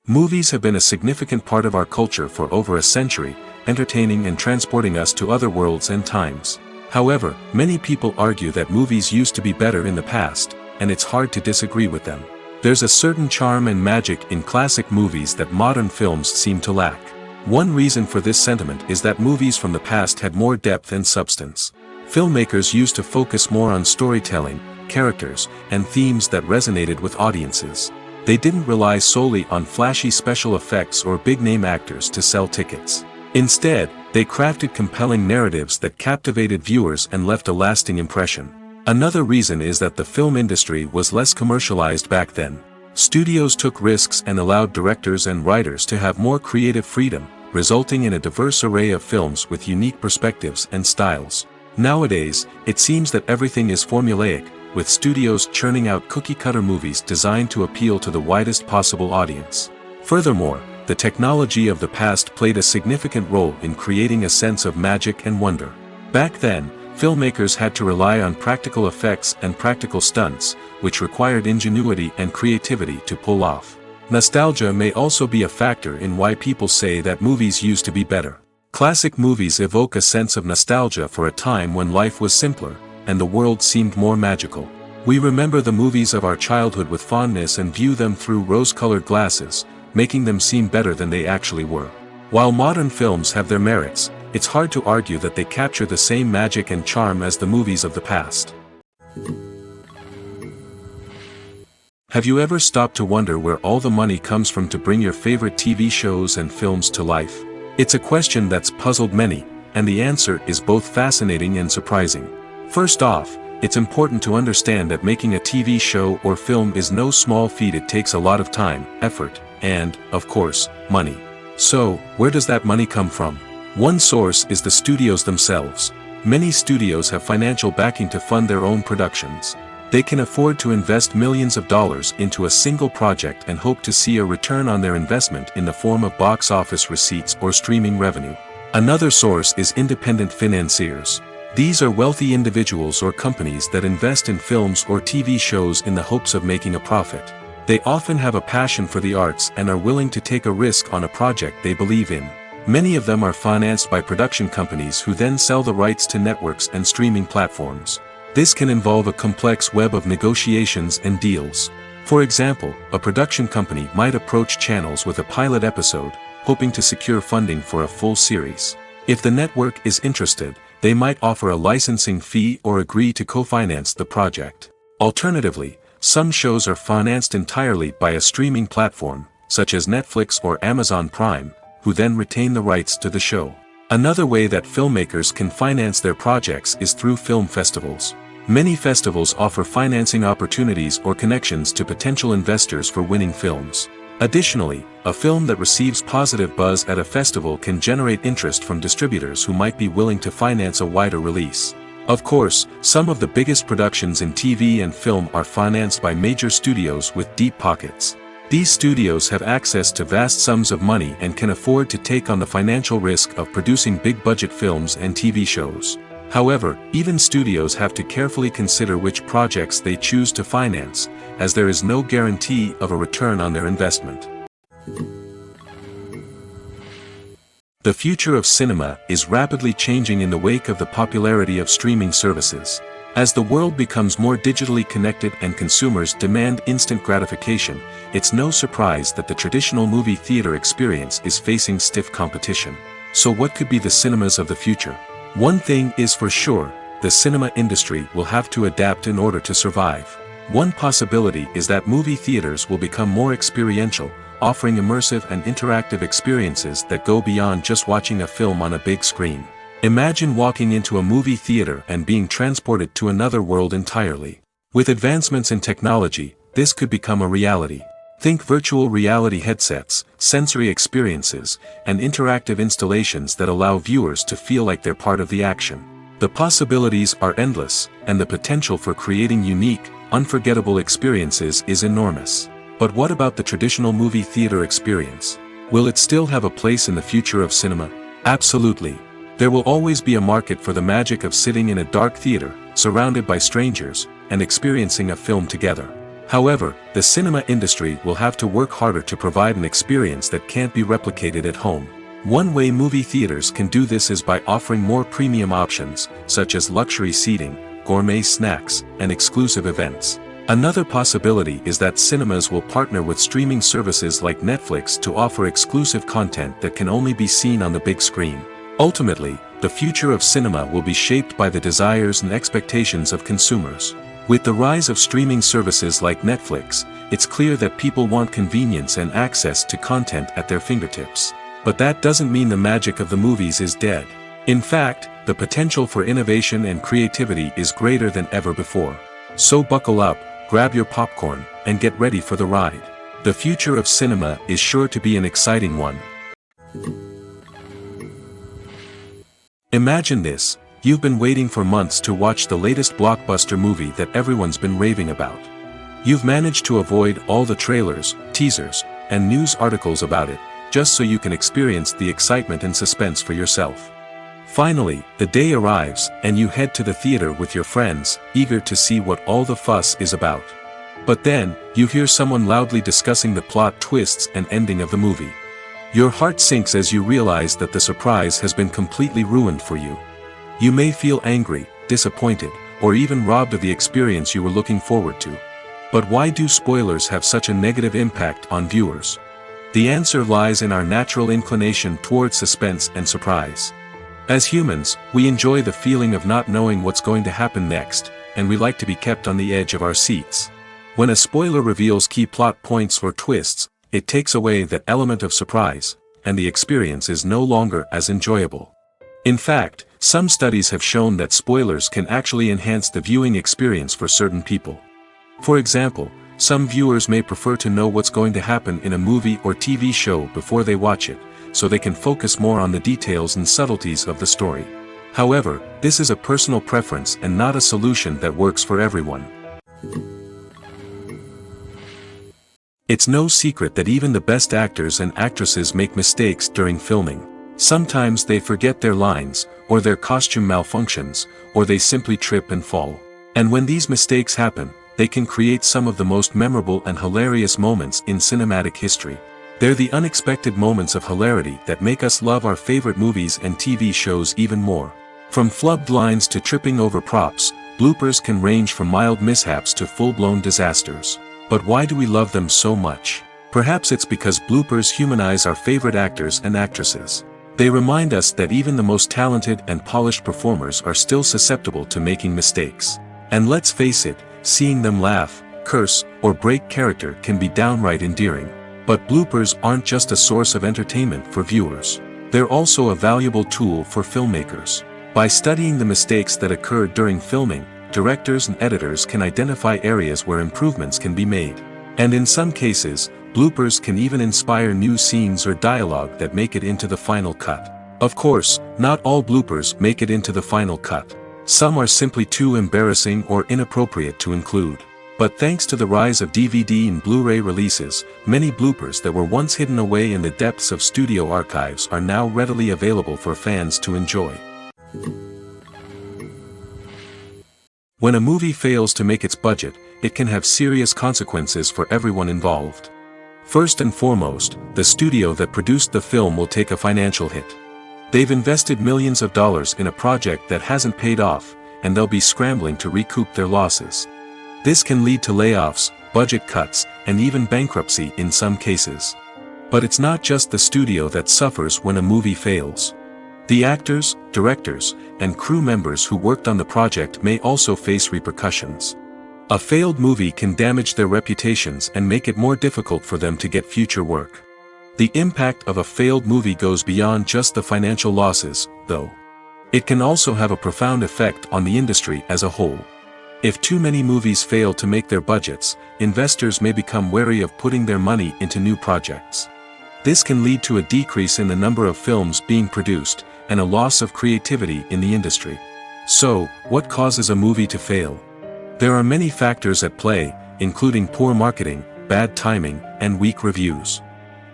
Movies have been a significant part of our culture for over a century, entertaining and transporting us to other worlds and times. However, many people argue that movies used to be better in the past, and it's hard to disagree with them. There's a certain charm and magic in classic movies that modern films seem to lack. One reason for this sentiment is that movies from the past had more depth and substance. Filmmakers used to focus more on storytelling, characters, and themes that resonated with audiences. They didn't rely solely on flashy special effects or big-name actors to sell tickets. Instead, they crafted compelling narratives that captivated viewers and left a lasting impression. Another reason is that the film industry was less commercialized back then. Studios took risks and allowed directors and writers to have more creative freedom, resulting in a diverse array of films with unique perspectives and styles. Nowadays, it seems that everything is formulaic, with studios churning out cookie-cutter movies designed to appeal to the widest possible audience. Furthermore, the technology of the past played a significant role in creating a sense of magic and wonder. Back then, filmmakers had to rely on practical effects and practical stunts, which required ingenuity and creativity to pull off. Nostalgia may also be a factor in why people say that movies used to be better. Classic movies evoke a sense of nostalgia for a time when life was simpler, and the world seemed more magical. We remember the movies of our childhood with fondness and view them through rose-colored glasses, making them seem better than they actually were. While modern films have their merits, it's hard to argue that they capture the same magic and charm as the movies of the past. Have you ever stopped to wonder where all the money comes from to bring your favorite TV shows and films to life? It's a question that's puzzled many, and the answer is both fascinating and surprising. First off, it's important to understand that making a TV show or film is no small feat. It takes a lot of time, effort, and, of course, money. So, where does that money come from? One source is the studios themselves. Many studios have financial backing to fund their own productions. They can afford to invest millions of dollars into a single project and hope to see a return on their investment in the form of box office receipts or streaming revenue. Another source is independent financiers. These are wealthy individuals or companies that invest in films or TV shows in the hopes of making a profit. They often have a passion for the arts and are willing to take a risk on a project they believe in. Many of them are financed by production companies who then sell the rights to networks and streaming platforms. This can involve a complex web of negotiations and deals. For example, a production company might approach channels with a pilot episode, hoping to secure funding for a full series. If the network is interested, they might offer a licensing fee or agree to co-finance the project. Alternatively, some shows are financed entirely by a streaming platform, such as Netflix or Amazon Prime, who then retain the rights to the show. Another way that filmmakers can finance their projects is through film festivals. Many festivals offer financing opportunities or connections to potential investors for winning films. Additionally, a film that receives positive buzz at a festival can generate interest from distributors who might be willing to finance a wider release. Of course, some of the biggest productions in TV and film are financed by major studios with deep pockets. These studios have access to vast sums of money and can afford to take on the financial risk of producing big-budget films and TV shows. However, even studios have to carefully consider which projects they choose to finance, as there is no guarantee of a return on their investment. The future of cinema is rapidly changing in the wake of the popularity of streaming services. As the world becomes more digitally connected and consumers demand instant gratification, it's no surprise that the traditional movie theater experience is facing stiff competition. So what could be the cinemas of the future? One thing is for sure, the cinema industry will have to adapt in order to survive. One possibility is that movie theaters will become more experiential, offering immersive and interactive experiences that go beyond just watching a film on a big screen. Imagine walking into a movie theater and being transported to another world entirely. With advancements in technology, this could become a reality. Think virtual reality headsets, sensory experiences, and interactive installations that allow viewers to feel like they're part of the action. The possibilities are endless, and the potential for creating unique, unforgettable experiences is enormous. But what about the traditional movie theater experience? Will it still have a place in the future of cinema? Absolutely. There will always be a market for the magic of sitting in a dark theater, surrounded by strangers, and experiencing a film together. However, the cinema industry will have to work harder to provide an experience that can't be replicated at home. One way movie theaters can do this is by offering more premium options, such as luxury seating, gourmet snacks, and exclusive events. Another possibility is that cinemas will partner with streaming services like Netflix to offer exclusive content that can only be seen on the big screen. Ultimately, the future of cinema will be shaped by the desires and expectations of consumers. With the rise of streaming services like Netflix, it's clear that people want convenience and access to content at their fingertips. But that doesn't mean the magic of the movies is dead. In fact, the potential for innovation and creativity is greater than ever before. So buckle up, grab your popcorn, and get ready for the ride. The future of cinema is sure to be an exciting one. Imagine this. You've been waiting for months to watch the latest blockbuster movie that everyone's been raving about. You've managed to avoid all the trailers, teasers, and news articles about it, just so you can experience the excitement and suspense for yourself. Finally, the day arrives, and you head to the theater with your friends, eager to see what all the fuss is about. But then, you hear someone loudly discussing the plot twists and ending of the movie. Your heart sinks as you realize that the surprise has been completely ruined for you. You may feel angry, disappointed, or even robbed of the experience you were looking forward to. But why do spoilers have such a negative impact on viewers? The answer lies in our natural inclination toward suspense and surprise. As humans, we enjoy the feeling of not knowing what's going to happen next, and we like to be kept on the edge of our seats. When a spoiler reveals key plot points or twists, it takes away that element of surprise, and the experience is no longer as enjoyable. In fact, some studies have shown that spoilers can actually enhance the viewing experience for certain people. For example, some viewers may prefer to know what's going to happen in a movie or TV show before they watch it, so they can focus more on the details and subtleties of the story. However, this is a personal preference and not a solution that works for everyone. It's no secret that even the best actors and actresses make mistakes during filming. Sometimes they forget their lines, or their costume malfunctions, or they simply trip and fall. And when these mistakes happen, they can create some of the most memorable and hilarious moments in cinematic history. They're the unexpected moments of hilarity that make us love our favorite movies and TV shows even more. From flubbed lines to tripping over props, bloopers can range from mild mishaps to full-blown disasters. But why do we love them so much? Perhaps it's because bloopers humanize our favorite actors and actresses. They remind us that even the most talented and polished performers are still susceptible to making mistakes. And let's face it, seeing them laugh, curse, or break character can be downright endearing. But bloopers aren't just a source of entertainment for viewers. They're also a valuable tool for filmmakers. By studying the mistakes that occurred during filming, directors and editors can identify areas where improvements can be made. And in some cases, bloopers can even inspire new scenes or dialogue that make it into the final cut. Of course, not all bloopers make it into the final cut. Some are simply too embarrassing or inappropriate to include. But thanks to the rise of DVD and Blu-ray releases, many bloopers that were once hidden away in the depths of studio archives are now readily available for fans to enjoy. When a movie fails to make its budget, it can have serious consequences for everyone involved. First and foremost, the studio that produced the film will take a financial hit. They've invested millions of dollars in a project that hasn't paid off, and they'll be scrambling to recoup their losses. This can lead to layoffs, budget cuts, and even bankruptcy in some cases. But it's not just the studio that suffers when a movie fails. The actors, directors, and crew members who worked on the project may also face repercussions. A failed movie can damage their reputations and make it more difficult for them to get future work. The impact of a failed movie goes beyond just the financial losses, though. It can also have a profound effect on the industry as a whole. If too many movies fail to make their budgets, investors may become wary of putting their money into new projects. This can lead to a decrease in the number of films being produced, and a loss of creativity in the industry. So, what causes a movie to fail? There are many factors at play, including poor marketing, bad timing, and weak reviews.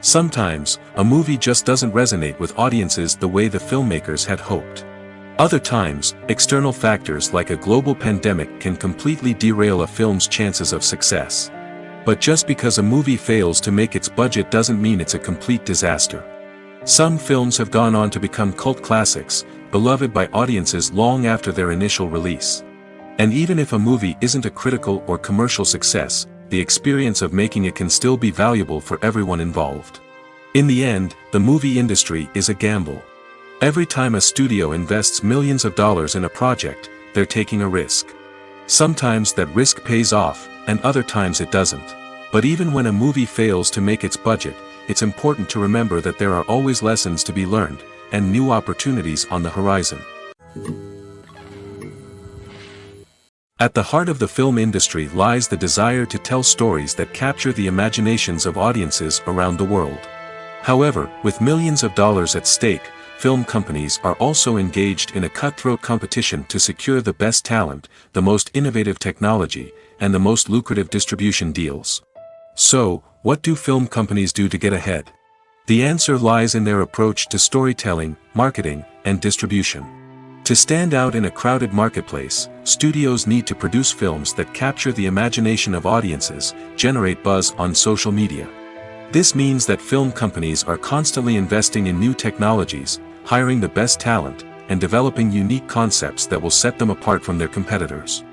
Sometimes, a movie just doesn't resonate with audiences the way the filmmakers had hoped. Other times, external factors like a global pandemic can completely derail a film's chances of success. But just because a movie fails to make its budget doesn't mean it's a complete disaster. Some films have gone on to become cult classics, beloved by audiences long after their initial release. And even if a movie isn't a critical or commercial success, the experience of making it can still be valuable for everyone involved. In the end, the movie industry is a gamble. Every time a studio invests millions of dollars in a project, they're taking a risk. Sometimes that risk pays off, and other times it doesn't. But even when a movie fails to make its budget, it's important to remember that there are always lessons to be learned, and new opportunities on the horizon. At the heart of the film industry lies the desire to tell stories that capture the imaginations of audiences around the world. However, with millions of dollars at stake, film companies are also engaged in a cutthroat competition to secure the best talent, the most innovative technology, and the most lucrative distribution deals. So, what do film companies do to get ahead? The answer lies in their approach to storytelling, marketing, and distribution. To stand out in a crowded marketplace, studios need to produce films that capture the imagination of audiences, generate buzz on social media. This means that film companies are constantly investing in new technologies, hiring the best talent, and developing unique concepts that will set them apart from their competitors.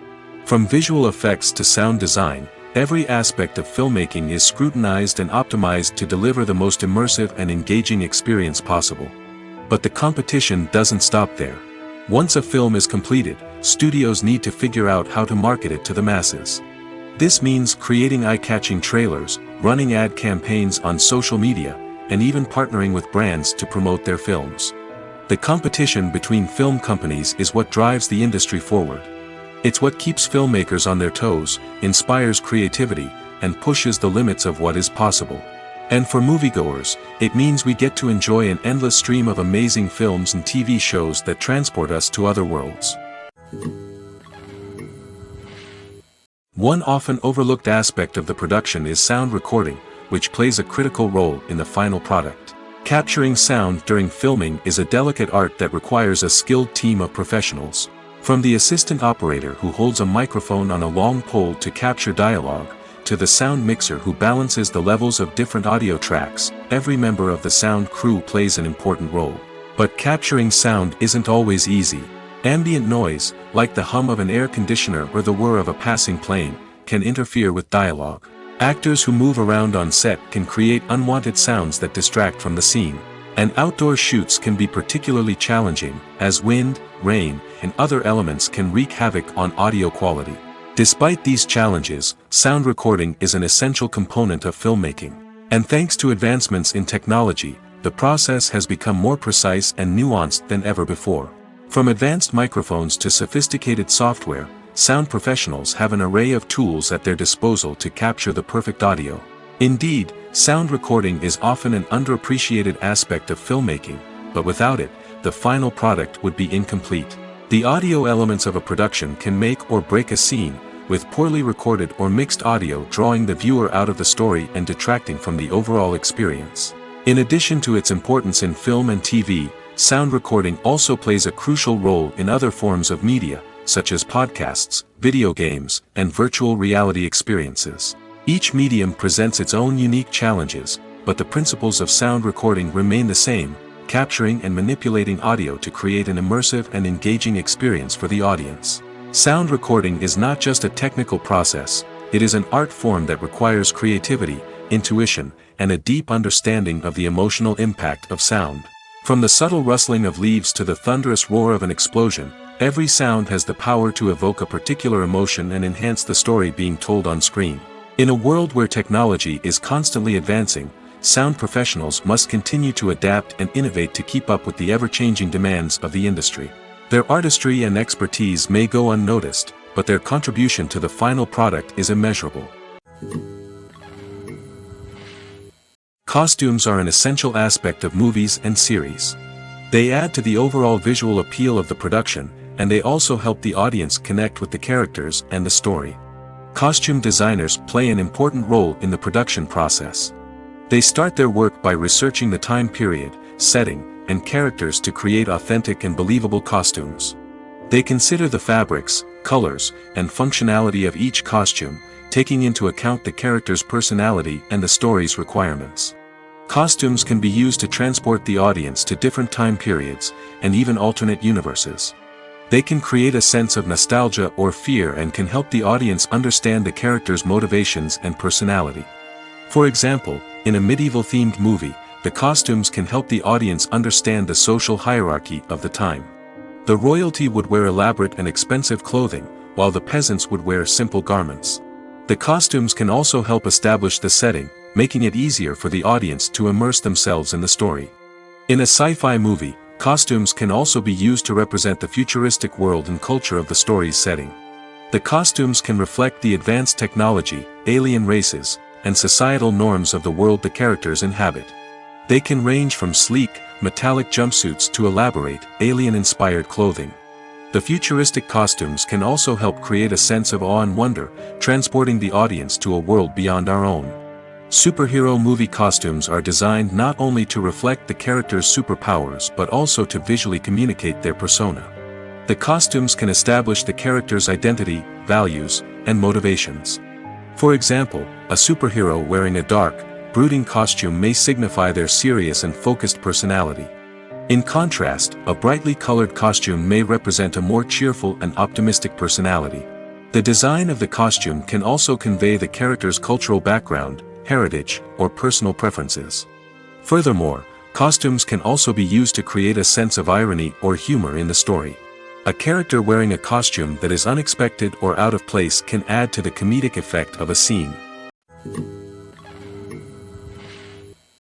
From visual effects to sound design, every aspect of filmmaking is scrutinized and optimized to deliver the most immersive and engaging experience possible. But the competition doesn't stop there. Once a film is completed, studios need to figure out how to market it to the masses. This means creating eye-catching trailers, running ad campaigns on social media, and even partnering with brands to promote their films. The competition between film companies is what drives the industry forward. It's what keeps filmmakers on their toes, inspires creativity, and pushes the limits of what is possible. And for moviegoers, it means we get to enjoy an endless stream of amazing films and TV shows that transport us to other worlds. One often overlooked aspect of the production is sound recording, which plays a critical role in the final product. Capturing sound during filming is a delicate art that requires a skilled team of professionals. From the assistant operator who holds a microphone on a long pole to capture dialogue, to the sound mixer who balances the levels of different audio tracks, every member of the sound crew plays an important role. But capturing sound isn't always easy. Ambient noise, like the hum of an air conditioner or the whir of a passing plane, can interfere with dialogue. Actors who move around on set can create unwanted sounds that distract from the scene. And outdoor shoots can be particularly challenging, as wind, rain, and other elements can wreak havoc on audio quality. Despite these challenges, sound recording is an essential component of filmmaking. And thanks to advancements in technology, the process has become more precise and nuanced than ever before. From advanced microphones to sophisticated software, sound professionals have an array of tools at their disposal to capture the perfect audio. Indeed, sound recording is often an underappreciated aspect of filmmaking, but without it, the final product would be incomplete. The audio elements of a production can make or break a scene, with poorly recorded or mixed audio drawing the viewer out of the story and detracting from the overall experience. In addition to its importance in film and TV, sound recording also plays a crucial role in other forms of media, such as podcasts, video games, and virtual reality experiences. Each medium presents its own unique challenges, but the principles of sound recording remain the same: capturing and manipulating audio to create an immersive and engaging experience for the audience. Sound recording is not just a technical process, it is an art form that requires creativity, intuition, and a deep understanding of the emotional impact of sound. From the subtle rustling of leaves to the thunderous roar of an explosion, Every sound has the power to evoke a particular emotion and enhance the story being told on screen. In a world where technology is constantly advancing, sound professionals must continue to adapt and innovate to keep up with the ever-changing demands of the industry. Their artistry and expertise may go unnoticed, but their contribution to the final product is immeasurable. Costumes are an essential aspect of movies and series. They add to the overall visual appeal of the production, and they also help the audience connect with the characters and the story. Costume designers play an important role in the production process. They start their work by researching the time period, setting, and characters to create authentic and believable costumes. They consider the fabrics, colors, and functionality of each costume, taking into account the character's personality and the story's requirements. Costumes can be used to transport the audience to different time periods, and even alternate universes. They can create a sense of nostalgia or fear and can help the audience understand the character's motivations and personality. For example, in a medieval-themed movie, the costumes can help the audience understand the social hierarchy of the time. The royalty would wear elaborate and expensive clothing, while the peasants would wear simple garments. The costumes can also help establish the setting, making it easier for the audience to immerse themselves in the story. In a sci-fi movie, costumes can also be used to represent the futuristic world and culture of the story's setting. The costumes can reflect the advanced technology, alien races, and societal norms of the world the characters inhabit. They can range from sleek, metallic jumpsuits to elaborate, alien-inspired clothing. The futuristic costumes can also help create a sense of awe and wonder, transporting the audience to a world beyond our own. Superhero movie costumes are designed not only to reflect the character's superpowers but also to visually communicate their persona. The costumes can establish the character's identity, values, and motivations. For example, a superhero wearing a dark, brooding costume may signify their serious and focused personality. In contrast, a brightly colored costume may represent a more cheerful and optimistic personality. The design of the costume can also convey the character's cultural background, heritage, or personal preferences. Furthermore, costumes can also be used to create a sense of irony or humor in the story. A character wearing a costume that is unexpected or out of place can add to the comedic effect of a scene.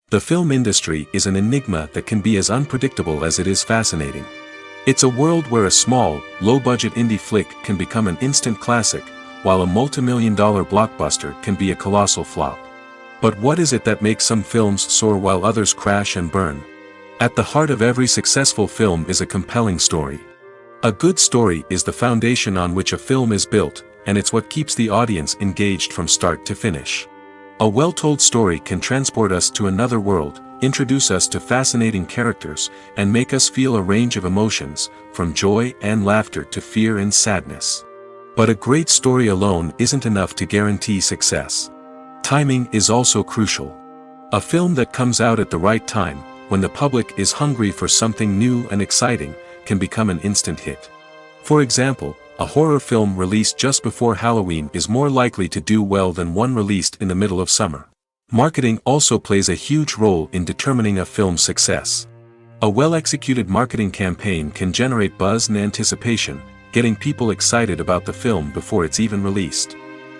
The film industry is an enigma that can be as unpredictable as it is fascinating. It's a world where a small, low-budget indie flick can become an instant classic, while a multi-million-dollar blockbuster can be a colossal flop. But what is it that makes some films soar while others crash and burn? At the heart of every successful film is a compelling story. A good story is the foundation on which a film is built, and it's what keeps the audience engaged from start to finish. A well-told story can transport us to another world, introduce us to fascinating characters, and make us feel a range of emotions, from joy and laughter to fear and sadness. But a great story alone isn't enough to guarantee success. Timing is also crucial. A film that comes out at the right time, when the public is hungry for something new and exciting, can become an instant hit. For example, a horror film released just before Halloween is more likely to do well than one released in the middle of summer. Marketing also plays a huge role in determining a film's success. A well-executed marketing campaign can generate buzz and anticipation, getting people excited about the film before it's even released.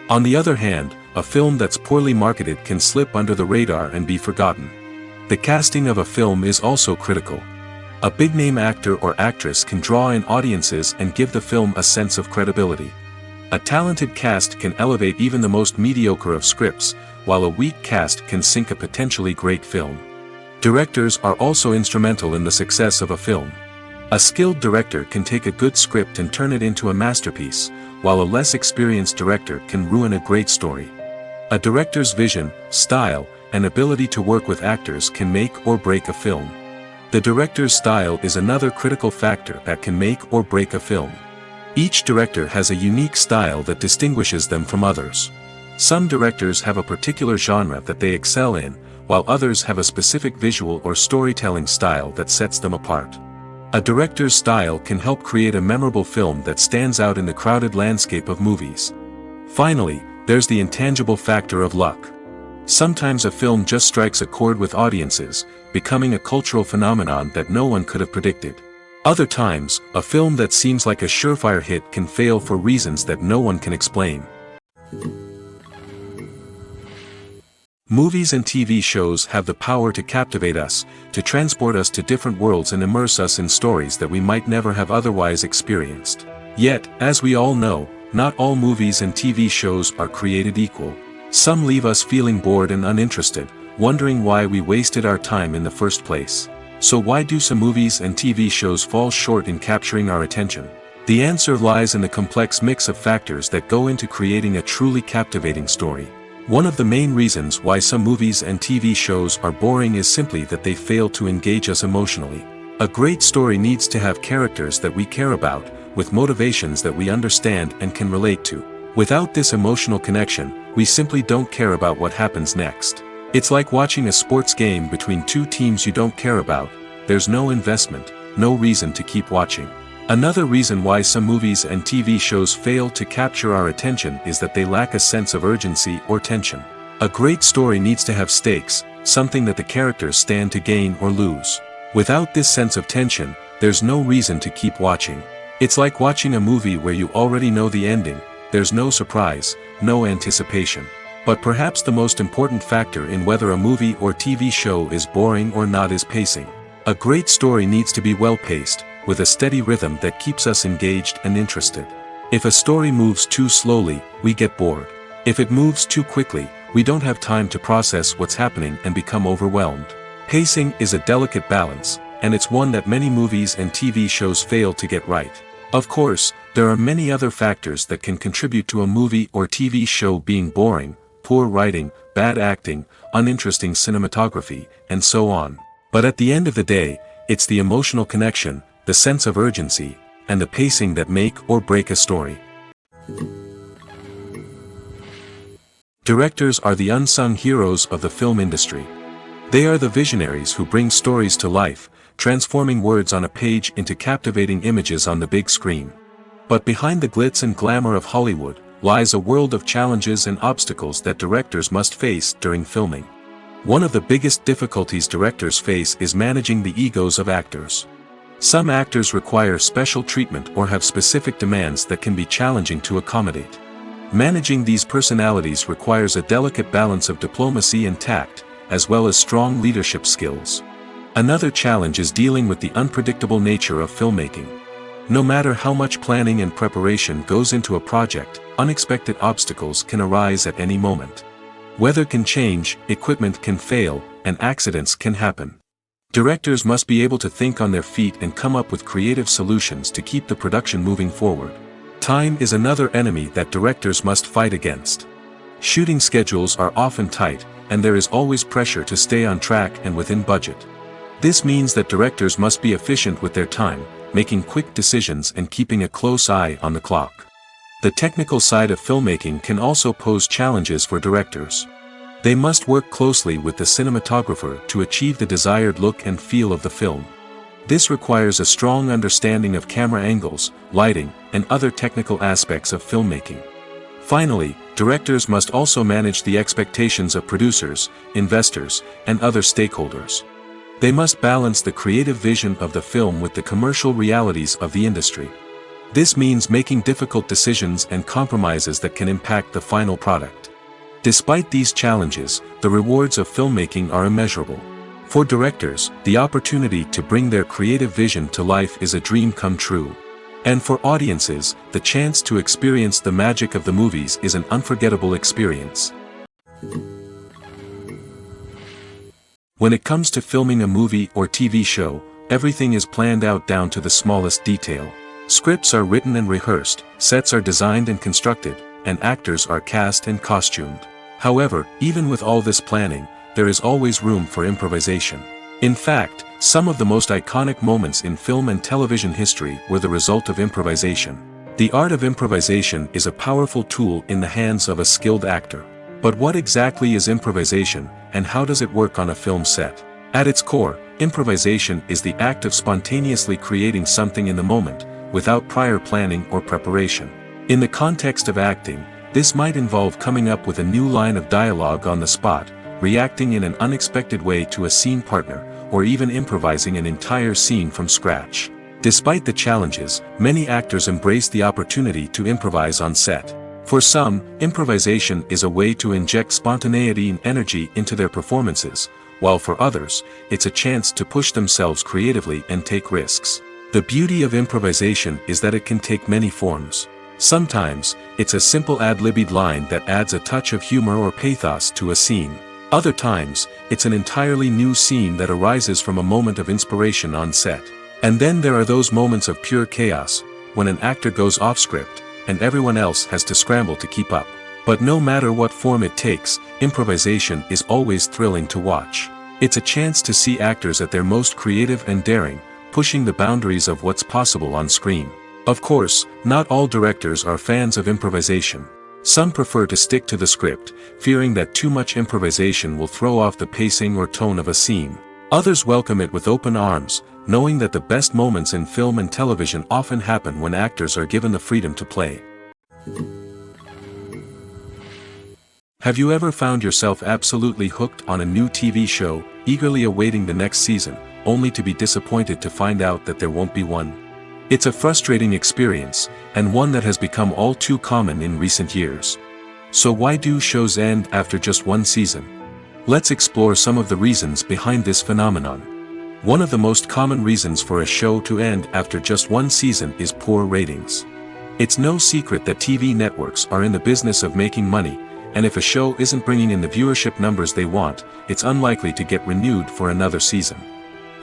On the other hand, a film that's poorly marketed can slip under the radar and be forgotten. The casting of a film is also critical. A big-name actor or actress can draw in audiences and give the film a sense of credibility. A talented cast can elevate even the most mediocre of scripts, while a weak cast can sink a potentially great film. Directors are also instrumental in the success of a film. A skilled director can take a good script and turn it into a masterpiece, while a less experienced director can ruin a great story. A director's vision, style, and ability to work with actors can make or break a film. The director's style is another critical factor that can make or break a film. Each director has a unique style that distinguishes them from others. Some directors have a particular genre that they excel in, while others have a specific visual or storytelling style that sets them apart. A director's style can help create a memorable film that stands out in the crowded landscape of movies. Finally, there's the intangible factor of luck. Sometimes a film just strikes a chord with audiences, becoming a cultural phenomenon that no one could have predicted. Other times, a film that seems like a surefire hit can fail for reasons that no one can explain. Movies and TV shows have the power to captivate us, to transport us to different worlds and immerse us in stories that we might never have otherwise experienced. Yet, as we all know, not all movies and TV shows are created equal. Some leave us feeling bored and uninterested, wondering why we wasted our time in the first place. So why do some movies and TV shows fall short in capturing our attention? The answer lies in the complex mix of factors that go into creating a truly captivating story. One of the main reasons why some movies and TV shows are boring is simply that they fail to engage us emotionally. A great story needs to have characters that we care about, with motivations that we understand and can relate to. Without this emotional connection, we simply don't care about what happens next. It's like watching a sports game between two teams you don't care about. There's no investment, no reason to keep watching. Another reason why some movies and TV shows fail to capture our attention is that they lack a sense of urgency or tension. A great story needs to have stakes, something that the characters stand to gain or lose. Without this sense of tension, there's no reason to keep watching. It's like watching a movie where you already know the ending. There's no surprise, no anticipation. But perhaps the most important factor in whether a movie or TV show is boring or not is pacing. A great story needs to be well-paced, with a steady rhythm that keeps us engaged and interested. If a story moves too slowly, we get bored. If it moves too quickly, we don't have time to process what's happening and become overwhelmed. Pacing is a delicate balance, and it's one that many movies and TV shows fail to get right. Of course, there are many other factors that can contribute to a movie or TV show being boring: poor writing, bad acting, uninteresting cinematography, and so on. But at the end of the day, it's the emotional connection, the sense of urgency, and the pacing that make or break a story. Directors are the unsung heroes of the film industry. They are the visionaries who bring stories to life, transforming words on a page into captivating images on the big screen. But behind the glitz and glamour of Hollywood lies a world of challenges and obstacles that directors must face during filming. One of the biggest difficulties directors face is managing the egos of actors. Some actors require special treatment or have specific demands that can be challenging to accommodate. Managing these personalities requires a delicate balance of diplomacy and tact, as well as strong leadership skills. Another challenge is dealing with the unpredictable nature of filmmaking. No matter how much planning and preparation goes into a project, unexpected obstacles can arise at any moment. Weather can change, equipment can fail, and accidents can happen. Directors must be able to think on their feet and come up with creative solutions to keep the production moving forward. Time is another enemy that directors must fight against. Shooting schedules are often tight, and there is always pressure to stay on track and within budget. This means that directors must be efficient with their time, making quick decisions and keeping a close eye on the clock. The technical side of filmmaking can also pose challenges for directors. They must work closely with the cinematographer to achieve the desired look and feel of the film. This requires a strong understanding of camera angles, lighting, and other technical aspects of filmmaking. Finally, directors must also manage the expectations of producers, investors, and other stakeholders. They must balance the creative vision of the film with the commercial realities of the industry. This means making difficult decisions and compromises that can impact the final product. Despite these challenges, the rewards of filmmaking are immeasurable. For directors, the opportunity to bring their creative vision to life is a dream come true. And for audiences, the chance to experience the magic of the movies is an unforgettable experience. When it comes to filming a movie or TV show, everything is planned out down to the smallest detail. Scripts are written and rehearsed, sets are designed and constructed, and actors are cast and costumed. However, even with all this planning, there is always room for improvisation. In fact, some of the most iconic moments in film and television history were the result of improvisation. The art of improvisation is a powerful tool in the hands of a skilled actor. But what exactly is improvisation, and how does it work on a film set? At its core, improvisation is the act of spontaneously creating something in the moment, without prior planning or preparation. In the context of acting, this might involve coming up with a new line of dialogue on the spot, reacting in an unexpected way to a scene partner, or even improvising an entire scene from scratch. Despite the challenges, many actors embrace the opportunity to improvise on set. For some, improvisation is a way to inject spontaneity and energy into their performances, while for others, it's a chance to push themselves creatively and take risks. The beauty of improvisation is that it can take many forms. Sometimes, it's a simple ad-libbed line that adds a touch of humor or pathos to a scene. Other times, it's an entirely new scene that arises from a moment of inspiration on set. And then there are those moments of pure chaos, when an actor goes off script, and everyone else has to scramble to keep up. But no matter what form it takes, improvisation is always thrilling to watch. It's a chance to see actors at their most creative and daring, pushing the boundaries of what's possible on screen. Of course, not all directors are fans of improvisation. Some prefer to stick to the script, fearing that too much improvisation will throw off the pacing or tone of a scene. Others welcome it with open arms, knowing that the best moments in film and television often happen when actors are given the freedom to play. Have you ever found yourself absolutely hooked on a new TV show, eagerly awaiting the next season, only to be disappointed to find out that there won't be one? It's a frustrating experience, and one that has become all too common in recent years. So why do shows end after just one season? Let's explore some of the reasons behind this phenomenon. One of the most common reasons for a show to end after just one season is poor ratings. It's no secret that TV networks are in the business of making money, and if a show isn't bringing in the viewership numbers they want, it's unlikely to get renewed for another season.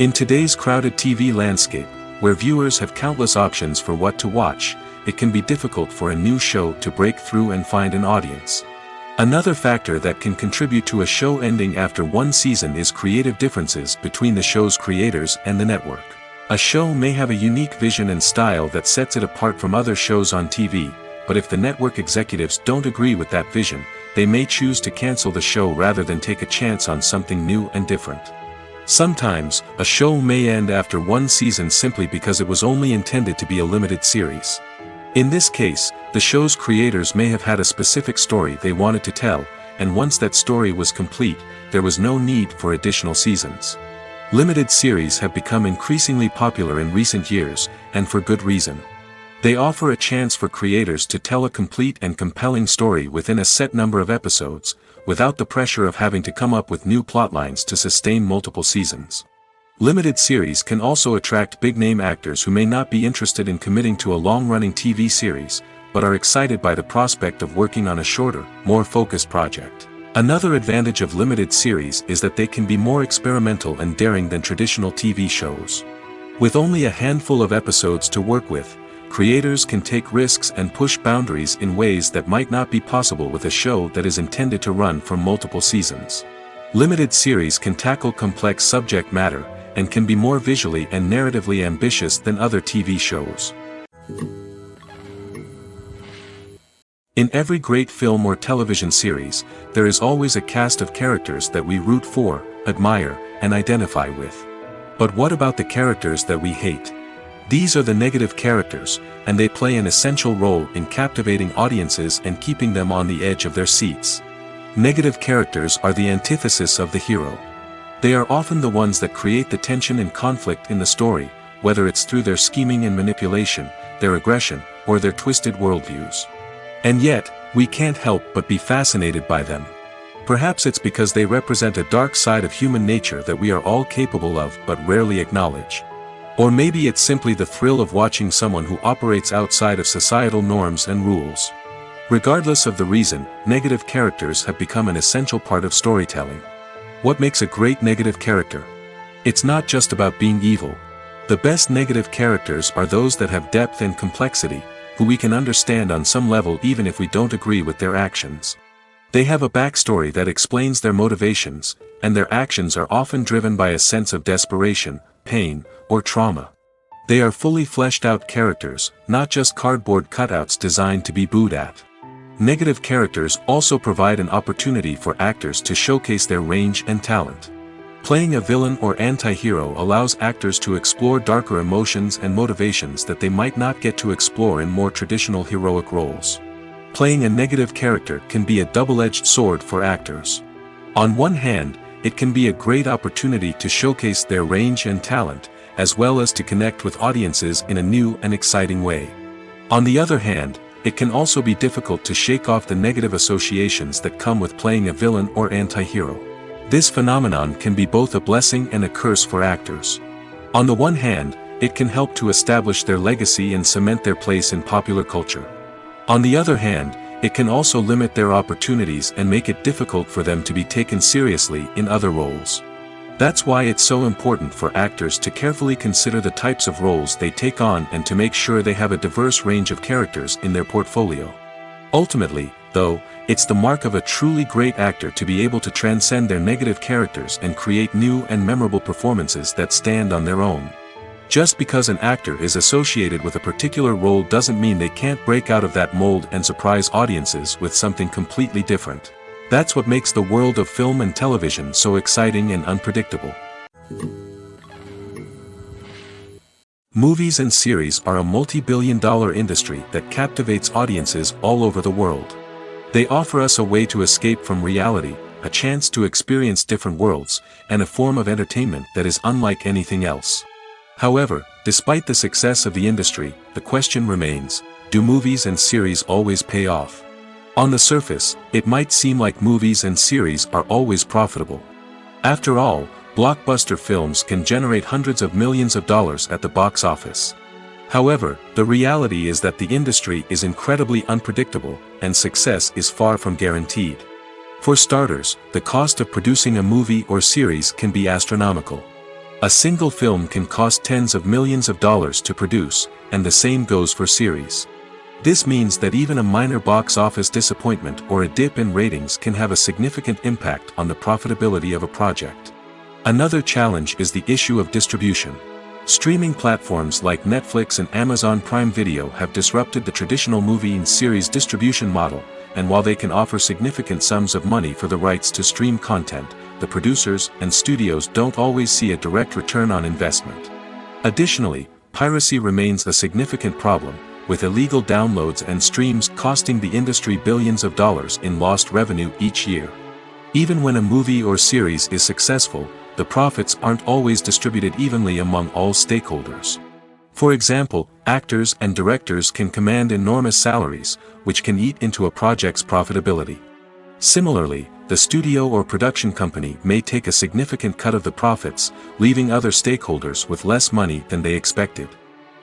In today's crowded TV landscape, where viewers have countless options for what to watch, it can be difficult for a new show to break through and find an audience. Another factor that can contribute to a show ending after one season is creative differences between the show's creators and the network. A show may have a unique vision and style that sets it apart from other shows on TV, but if the network executives don't agree with that vision, they may choose to cancel the show rather than take a chance on something new and different. Sometimes, a show may end after one season simply because it was only intended to be a limited series. In this case, the show's creators may have had a specific story they wanted to tell, and once that story was complete, there was no need for additional seasons. Limited series have become increasingly popular in recent years, and for good reason. They offer a chance for creators to tell a complete and compelling story within a set number of episodes, without the pressure of having to come up with new plotlines to sustain multiple seasons. Limited series can also attract big-name actors who may not be interested in committing to a long-running TV series, but are excited by the prospect of working on a shorter, more focused project. Another advantage of limited series is that they can be more experimental and daring than traditional TV shows. With only a handful of episodes to work with, creators can take risks and push boundaries in ways that might not be possible with a show that is intended to run for multiple seasons. Limited series can tackle complex subject matter, and can be more visually and narratively ambitious than other TV shows. In every great film or television series, there is always a cast of characters that we root for, admire, and identify with. But what about the characters that we hate? These are the negative characters, and they play an essential role in captivating audiences and keeping them on the edge of their seats. Negative characters are the antithesis of the hero. They are often the ones that create the tension and conflict in the story, whether it's through their scheming and manipulation, their aggression, or their twisted worldviews. And yet, we can't help but be fascinated by them. Perhaps it's because they represent a dark side of human nature that we are all capable of but rarely acknowledge. Or maybe it's simply the thrill of watching someone who operates outside of societal norms and rules. Regardless of the reason, negative characters have become an essential part of storytelling. What makes a great negative character? It's not just about being evil. The best negative characters are those that have depth and complexity, who we can understand on some level even if we don't agree with their actions. They have a backstory that explains their motivations, and their actions are often driven by a sense of desperation, pain, or trauma. They are fully fleshed out characters, not just cardboard cutouts designed to be booed at. Negative characters also provide an opportunity for actors to showcase their range and talent. Playing a villain or anti-hero allows actors to explore darker emotions and motivations that they might not get to explore in more traditional heroic roles. Playing a negative character can be a double-edged sword for actors. On one hand, it can be a great opportunity to showcase their range and talent, as well as to connect with audiences in a new and exciting way. On the other hand, it can also be difficult to shake off the negative associations that come with playing a villain or anti-hero. This phenomenon can be both a blessing and a curse for actors. On the one hand, it can help to establish their legacy and cement their place in popular culture. On the other hand, it can also limit their opportunities and make it difficult for them to be taken seriously in other roles. That's why it's so important for actors to carefully consider the types of roles they take on and to make sure they have a diverse range of characters in their portfolio. Ultimately, though, it's the mark of a truly great actor to be able to transcend their negative characters and create new and memorable performances that stand on their own. Just because an actor is associated with a particular role doesn't mean they can't break out of that mold and surprise audiences with something completely different. That's what makes the world of film and television so exciting and unpredictable. Movies and series are a multi-billion-dollar industry that captivates audiences all over the world. They offer us a way to escape from reality, a chance to experience different worlds, and a form of entertainment that is unlike anything else. However, despite the success of the industry, the question remains, do movies and series always pay off? On the surface, it might seem like movies and series are always profitable. After all, blockbuster films can generate hundreds of millions of dollars at the box office. However, the reality is that the industry is incredibly unpredictable, and success is far from guaranteed. For starters, the cost of producing a movie or series can be astronomical. A single film can cost tens of millions of dollars to produce, and the same goes for series. This means that even a minor box office disappointment or a dip in ratings can have a significant impact on the profitability of a project. Another challenge is the issue of distribution. Streaming platforms like Netflix and Amazon Prime Video have disrupted the traditional movie and series distribution model, and while they can offer significant sums of money for the rights to stream content, the producers and studios don't always see a direct return on investment. Additionally, piracy remains a significant problem, with illegal downloads and streams costing the industry billions of dollars in lost revenue each year. Even when a movie or series is successful, the profits aren't always distributed evenly among all stakeholders. For example, actors and directors can command enormous salaries, which can eat into a project's profitability. Similarly, the studio or production company may take a significant cut of the profits, leaving other stakeholders with less money than they expected.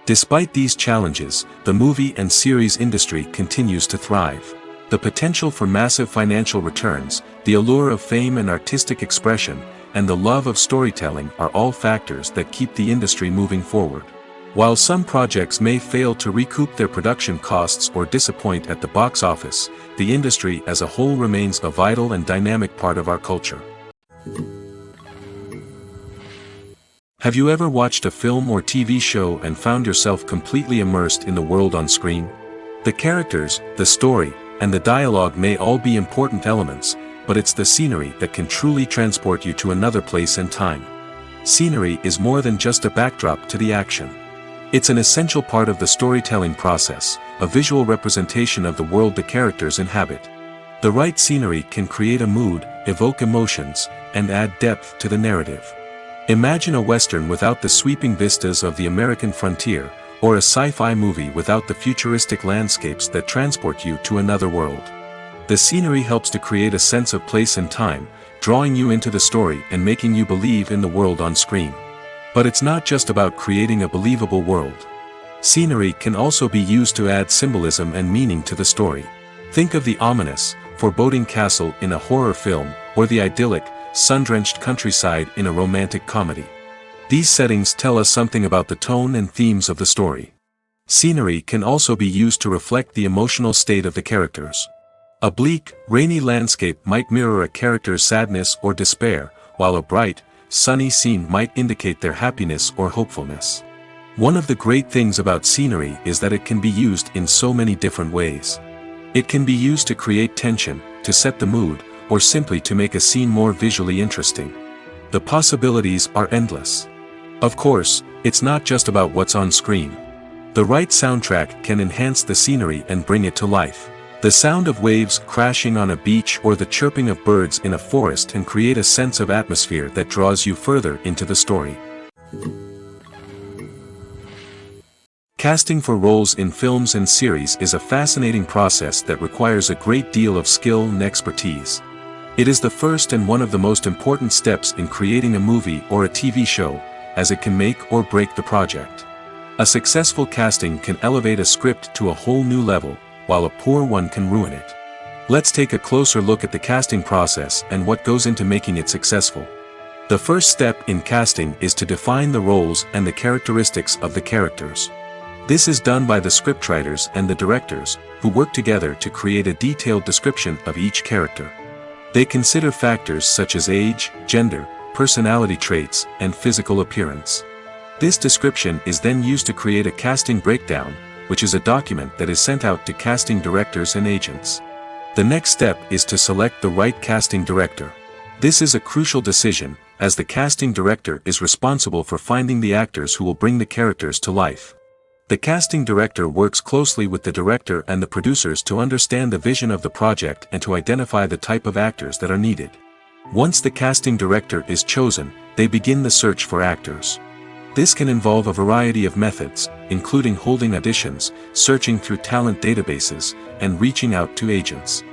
Despite these challenges, the movie and series industry continues to thrive. The potential for massive financial returns, the allure of fame and artistic expression, and the love of storytelling are all factors that keep the industry moving forward. While some projects may fail to recoup their production costs or disappoint at the box office, the industry as a whole remains a vital and dynamic part of our culture. Have you ever watched a film or TV show and found yourself completely immersed in the world on screen? The characters, the story, and the dialogue may all be important elements, but it's the scenery that can truly transport you to another place and time. Scenery is more than just a backdrop to the action. It's an essential part of the storytelling process, a visual representation of the world the characters inhabit. The right scenery can create a mood, evoke emotions, and add depth to the narrative. Imagine a Western without the sweeping vistas of the American frontier, or a sci-fi movie without the futuristic landscapes that transport you to another world. The scenery helps to create a sense of place and time, drawing you into the story and making you believe in the world on screen. But it's not just about creating a believable world. Scenery can also be used to add symbolism and meaning to the story. Think of the ominous, foreboding castle in a horror film, or the idyllic, sun-drenched countryside in a romantic comedy. These settings tell us something about the tone and themes of the story. Scenery can also be used to reflect the emotional state of the characters. A bleak, rainy landscape might mirror a character's sadness or despair, while a bright, sunny scene might indicate their happiness or hopefulness. One of the great things about scenery is that it can be used in so many different ways. It can be used to create tension, to set the mood, or simply to make a scene more visually interesting. The possibilities are endless. Of course, it's not just about what's on screen. The right soundtrack can enhance the scenery and bring it to life. The sound of waves crashing on a beach or the chirping of birds in a forest can create a sense of atmosphere that draws you further into the story. Casting for roles in films and series is a fascinating process that requires a great deal of skill and expertise. It is the first and one of the most important steps in creating a movie or a TV show, as it can make or break the project. A successful casting can elevate a script to a whole new level, while a poor one can ruin it. Let's take a closer look at the casting process and what goes into making it successful. The first step in casting is to define the roles and the characteristics of the characters. This is done by the scriptwriters and the directors, who work together to create a detailed description of each character. They consider factors such as age, gender, personality traits, and physical appearance. This description is then used to create a casting breakdown, which is a document that is sent out to casting directors and agents. The next step is to select the right casting director. This is a crucial decision, as the casting director is responsible for finding the actors who will bring the characters to life. The casting director works closely with the director and the producers to understand the vision of the project and to identify the type of actors that are needed. Once the casting director is chosen, they begin the search for actors. This can involve a variety of methods, including holding auditions, searching through talent databases, and reaching out to agents.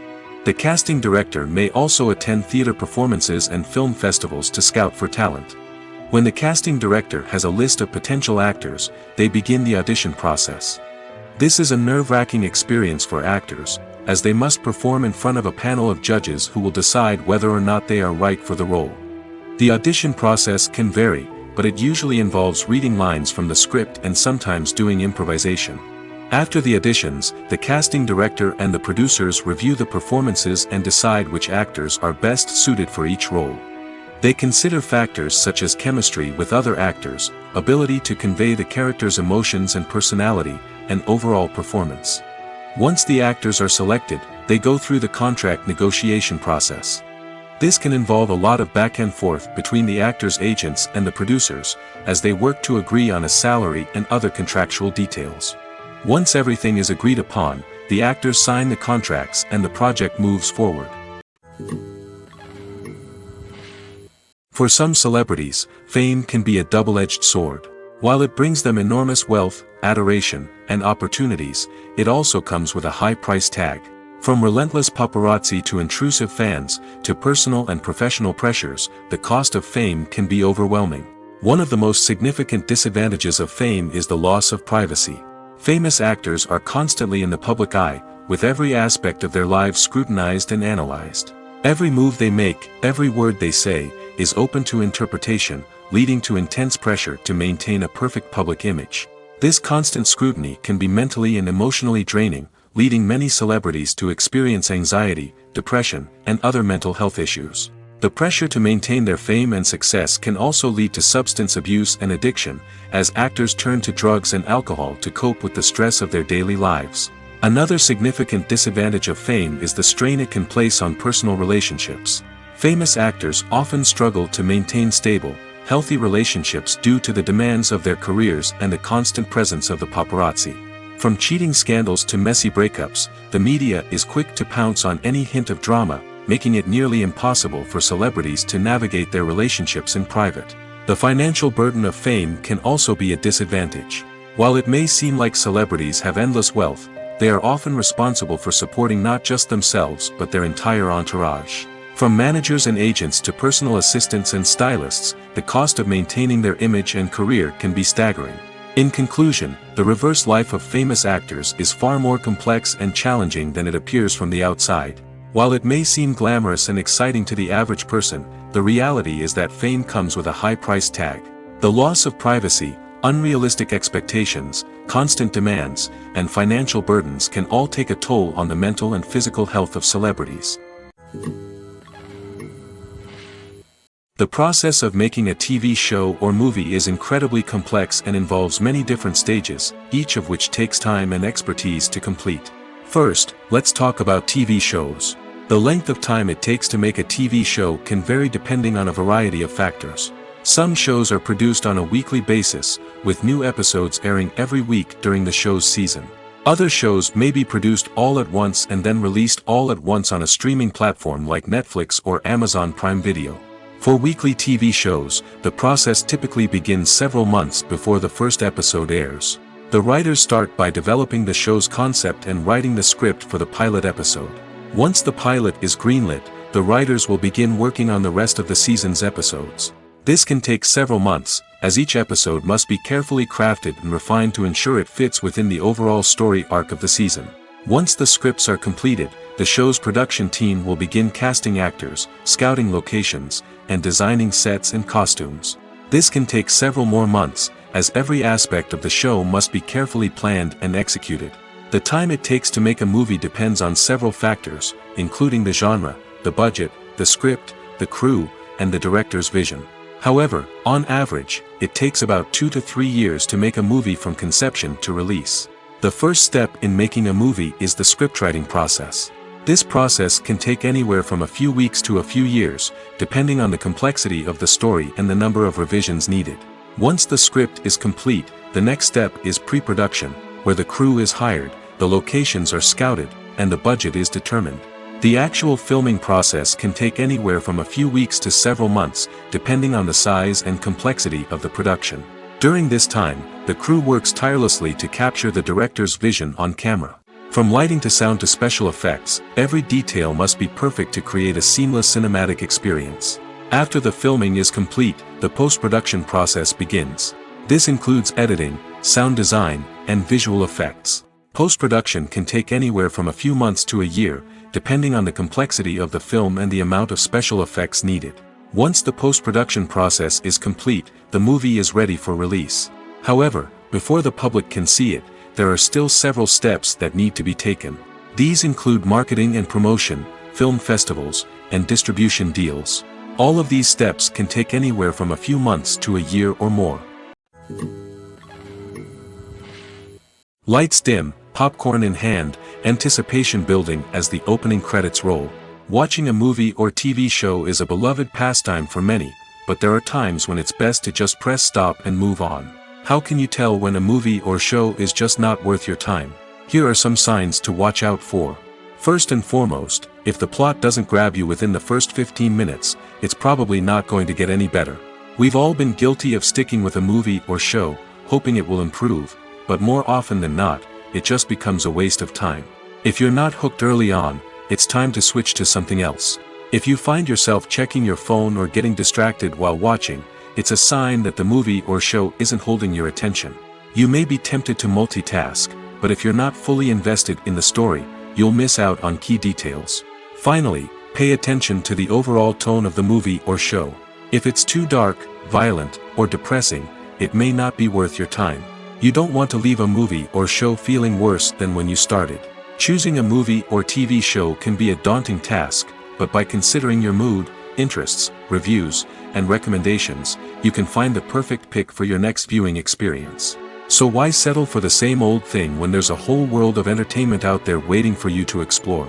The casting director may also attend theater performances and film festivals to scout for talent. When the casting director has a list of potential actors, they begin the audition process. This is a nerve-wracking experience for actors, as they must perform in front of a panel of judges who will decide whether or not they are right for the role. The audition process can vary, but it usually involves reading lines from the script and sometimes doing improvisation. After the auditions, the casting director and the producers review the performances and decide which actors are best suited for each role. They consider factors such as chemistry with other actors, ability to convey the character's emotions and personality, and overall performance. Once the actors are selected, they go through the contract negotiation process. This can involve a lot of back and forth between the actors' agents and the producers, as they work to agree on a salary and other contractual details. Once everything is agreed upon, the actors sign the contracts and the project moves forward. For some celebrities, fame can be a double-edged sword. While it brings them enormous wealth, adoration, and opportunities, it also comes with a high price tag. From relentless paparazzi to intrusive fans, to personal and professional pressures, the cost of fame can be overwhelming. One of the most significant disadvantages of fame is the loss of privacy. Famous actors are constantly in the public eye, with every aspect of their lives scrutinized and analyzed. Every move they make, every word they say, is open to interpretation, leading to intense pressure to maintain a perfect public image. This constant scrutiny can be mentally and emotionally draining, leading many celebrities to experience anxiety, depression, and other mental health issues. The pressure to maintain their fame and success can also lead to substance abuse and addiction, as actors turn to drugs and alcohol to cope with the stress of their daily lives. Another significant disadvantage of fame is the strain it can place on personal relationships. Famous actors often struggle to maintain stable, healthy relationships due to the demands of their careers and the constant presence of the paparazzi. From cheating scandals to messy breakups, the media is quick to pounce on any hint of drama, making it nearly impossible for celebrities to navigate their relationships in private. The financial burden of fame can also be a disadvantage. While it may seem like celebrities have endless wealth, they are often responsible for supporting not just themselves but their entire entourage. From managers and agents to personal assistants and stylists, the cost of maintaining their image and career can be staggering. In conclusion, the reverse life of famous actors is far more complex and challenging than it appears from the outside. While it may seem glamorous and exciting to the average person, the reality is that fame comes with a high price tag. The loss of privacy, unrealistic expectations, constant demands, and financial burdens can all take a toll on the mental and physical health of celebrities. The process of making a TV show or movie is incredibly complex and involves many different stages, each of which takes time and expertise to complete. First, let's talk about TV shows. The length of time it takes to make a TV show can vary depending on a variety of factors. Some shows are produced on a weekly basis, with new episodes airing every week during the show's season. Other shows may be produced all at once and then released all at once on a streaming platform like Netflix or Amazon Prime Video. For weekly TV shows, the process typically begins several months before the first episode airs. The writers start by developing the show's concept and writing the script for the pilot episode. Once the pilot is greenlit, the writers will begin working on the rest of the season's episodes. This can take several months, as each episode must be carefully crafted and refined to ensure it fits within the overall story arc of the season. Once the scripts are completed, the show's production team will begin casting actors, scouting locations, and designing sets and costumes. This can take several more months, as every aspect of the show must be carefully planned and executed. The time it takes to make a movie depends on several factors, including the genre, the budget, the script, the crew, and the director's vision. However, on average, it takes about 2 to 3 years to make a movie from conception to release. The first step in making a movie is the scriptwriting process. This process can take anywhere from a few weeks to a few years, depending on the complexity of the story and the number of revisions needed. Once the script is complete, the next step is pre-production, where the crew is hired, the locations are scouted, and the budget is determined. The actual filming process can take anywhere from a few weeks to several months, depending on the size and complexity of the production. During this time, the crew works tirelessly to capture the director's vision on camera. From lighting to sound to special effects, every detail must be perfect to create a seamless cinematic experience. After the filming is complete, the post-production process begins. This includes editing, sound design, and visual effects. Post-production can take anywhere from a few months to a year, depending on the complexity of the film and the amount of special effects needed. Once the post-production process is complete, the movie is ready for release. However, before the public can see it, there are still several steps that need to be taken. These include marketing and promotion, film festivals, and distribution deals. All of these steps can take anywhere from a few months to a year or more. Lights dim, popcorn in hand, anticipation building as the opening credits roll. Watching a movie or TV show is a beloved pastime for many, but there are times when it's best to just press stop and move on. How can you tell when a movie or show is just not worth your time? Here are some signs to watch out for. First and foremost, if the plot doesn't grab you within the first 15 minutes, it's probably not going to get any better. We've all been guilty of sticking with a movie or show, hoping it will improve, but more often than not, it just becomes a waste of time. If you're not hooked early on, it's time to switch to something else. If you find yourself checking your phone or getting distracted while watching, it's a sign that the movie or show isn't holding your attention. You may be tempted to multitask, but if you're not fully invested in the story, you'll miss out on key details. Finally, pay attention to the overall tone of the movie or show. If it's too dark, violent, or depressing, it may not be worth your time. You don't want to leave a movie or show feeling worse than when you started. Choosing a movie or TV show can be a daunting task, but by considering your mood, interests, reviews, and recommendations, you can find the perfect pick for your next viewing experience. So why settle for the same old thing when there's a whole world of entertainment out there waiting for you to explore?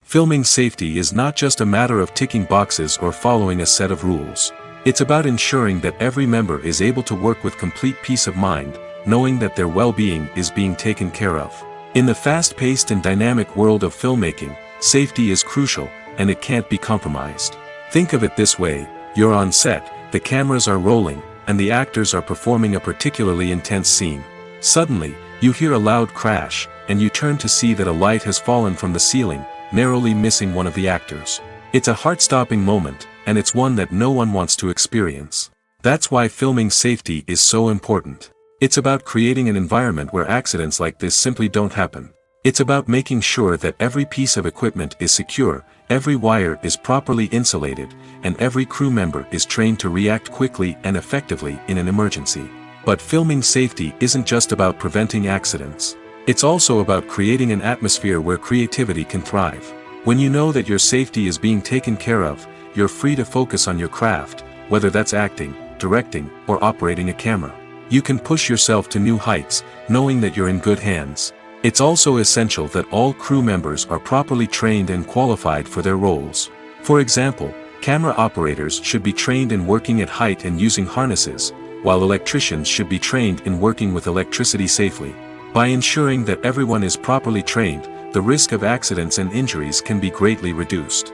Filming safety is not just a matter of ticking boxes or following a set of rules. It's about ensuring that every member is able to work with complete peace of mind, knowing that their well-being is being taken care of. In the fast-paced and dynamic world of filmmaking, safety is crucial, and it can't be compromised. Think of it this way: you're on set, the cameras are rolling, and the actors are performing a particularly intense scene. Suddenly, you hear a loud crash, and you turn to see that a light has fallen from the ceiling, narrowly missing one of the actors. It's a heart-stopping moment, and it's one that no one wants to experience. That's why filming safety is so important. It's about creating an environment where accidents like this simply don't happen. It's about making sure that every piece of equipment is secure, every wire is properly insulated, and every crew member is trained to react quickly and effectively in an emergency. But filming safety isn't just about preventing accidents. It's also about creating an atmosphere where creativity can thrive. When you know that your safety is being taken care of, you're free to focus on your craft, whether that's acting, directing, or operating a camera. You can push yourself to new heights, knowing that you're in good hands. It's also essential that all crew members are properly trained and qualified for their roles. For example, camera operators should be trained in working at height and using harnesses, while electricians should be trained in working with electricity safely. By ensuring that everyone is properly trained, the risk of accidents and injuries can be greatly reduced.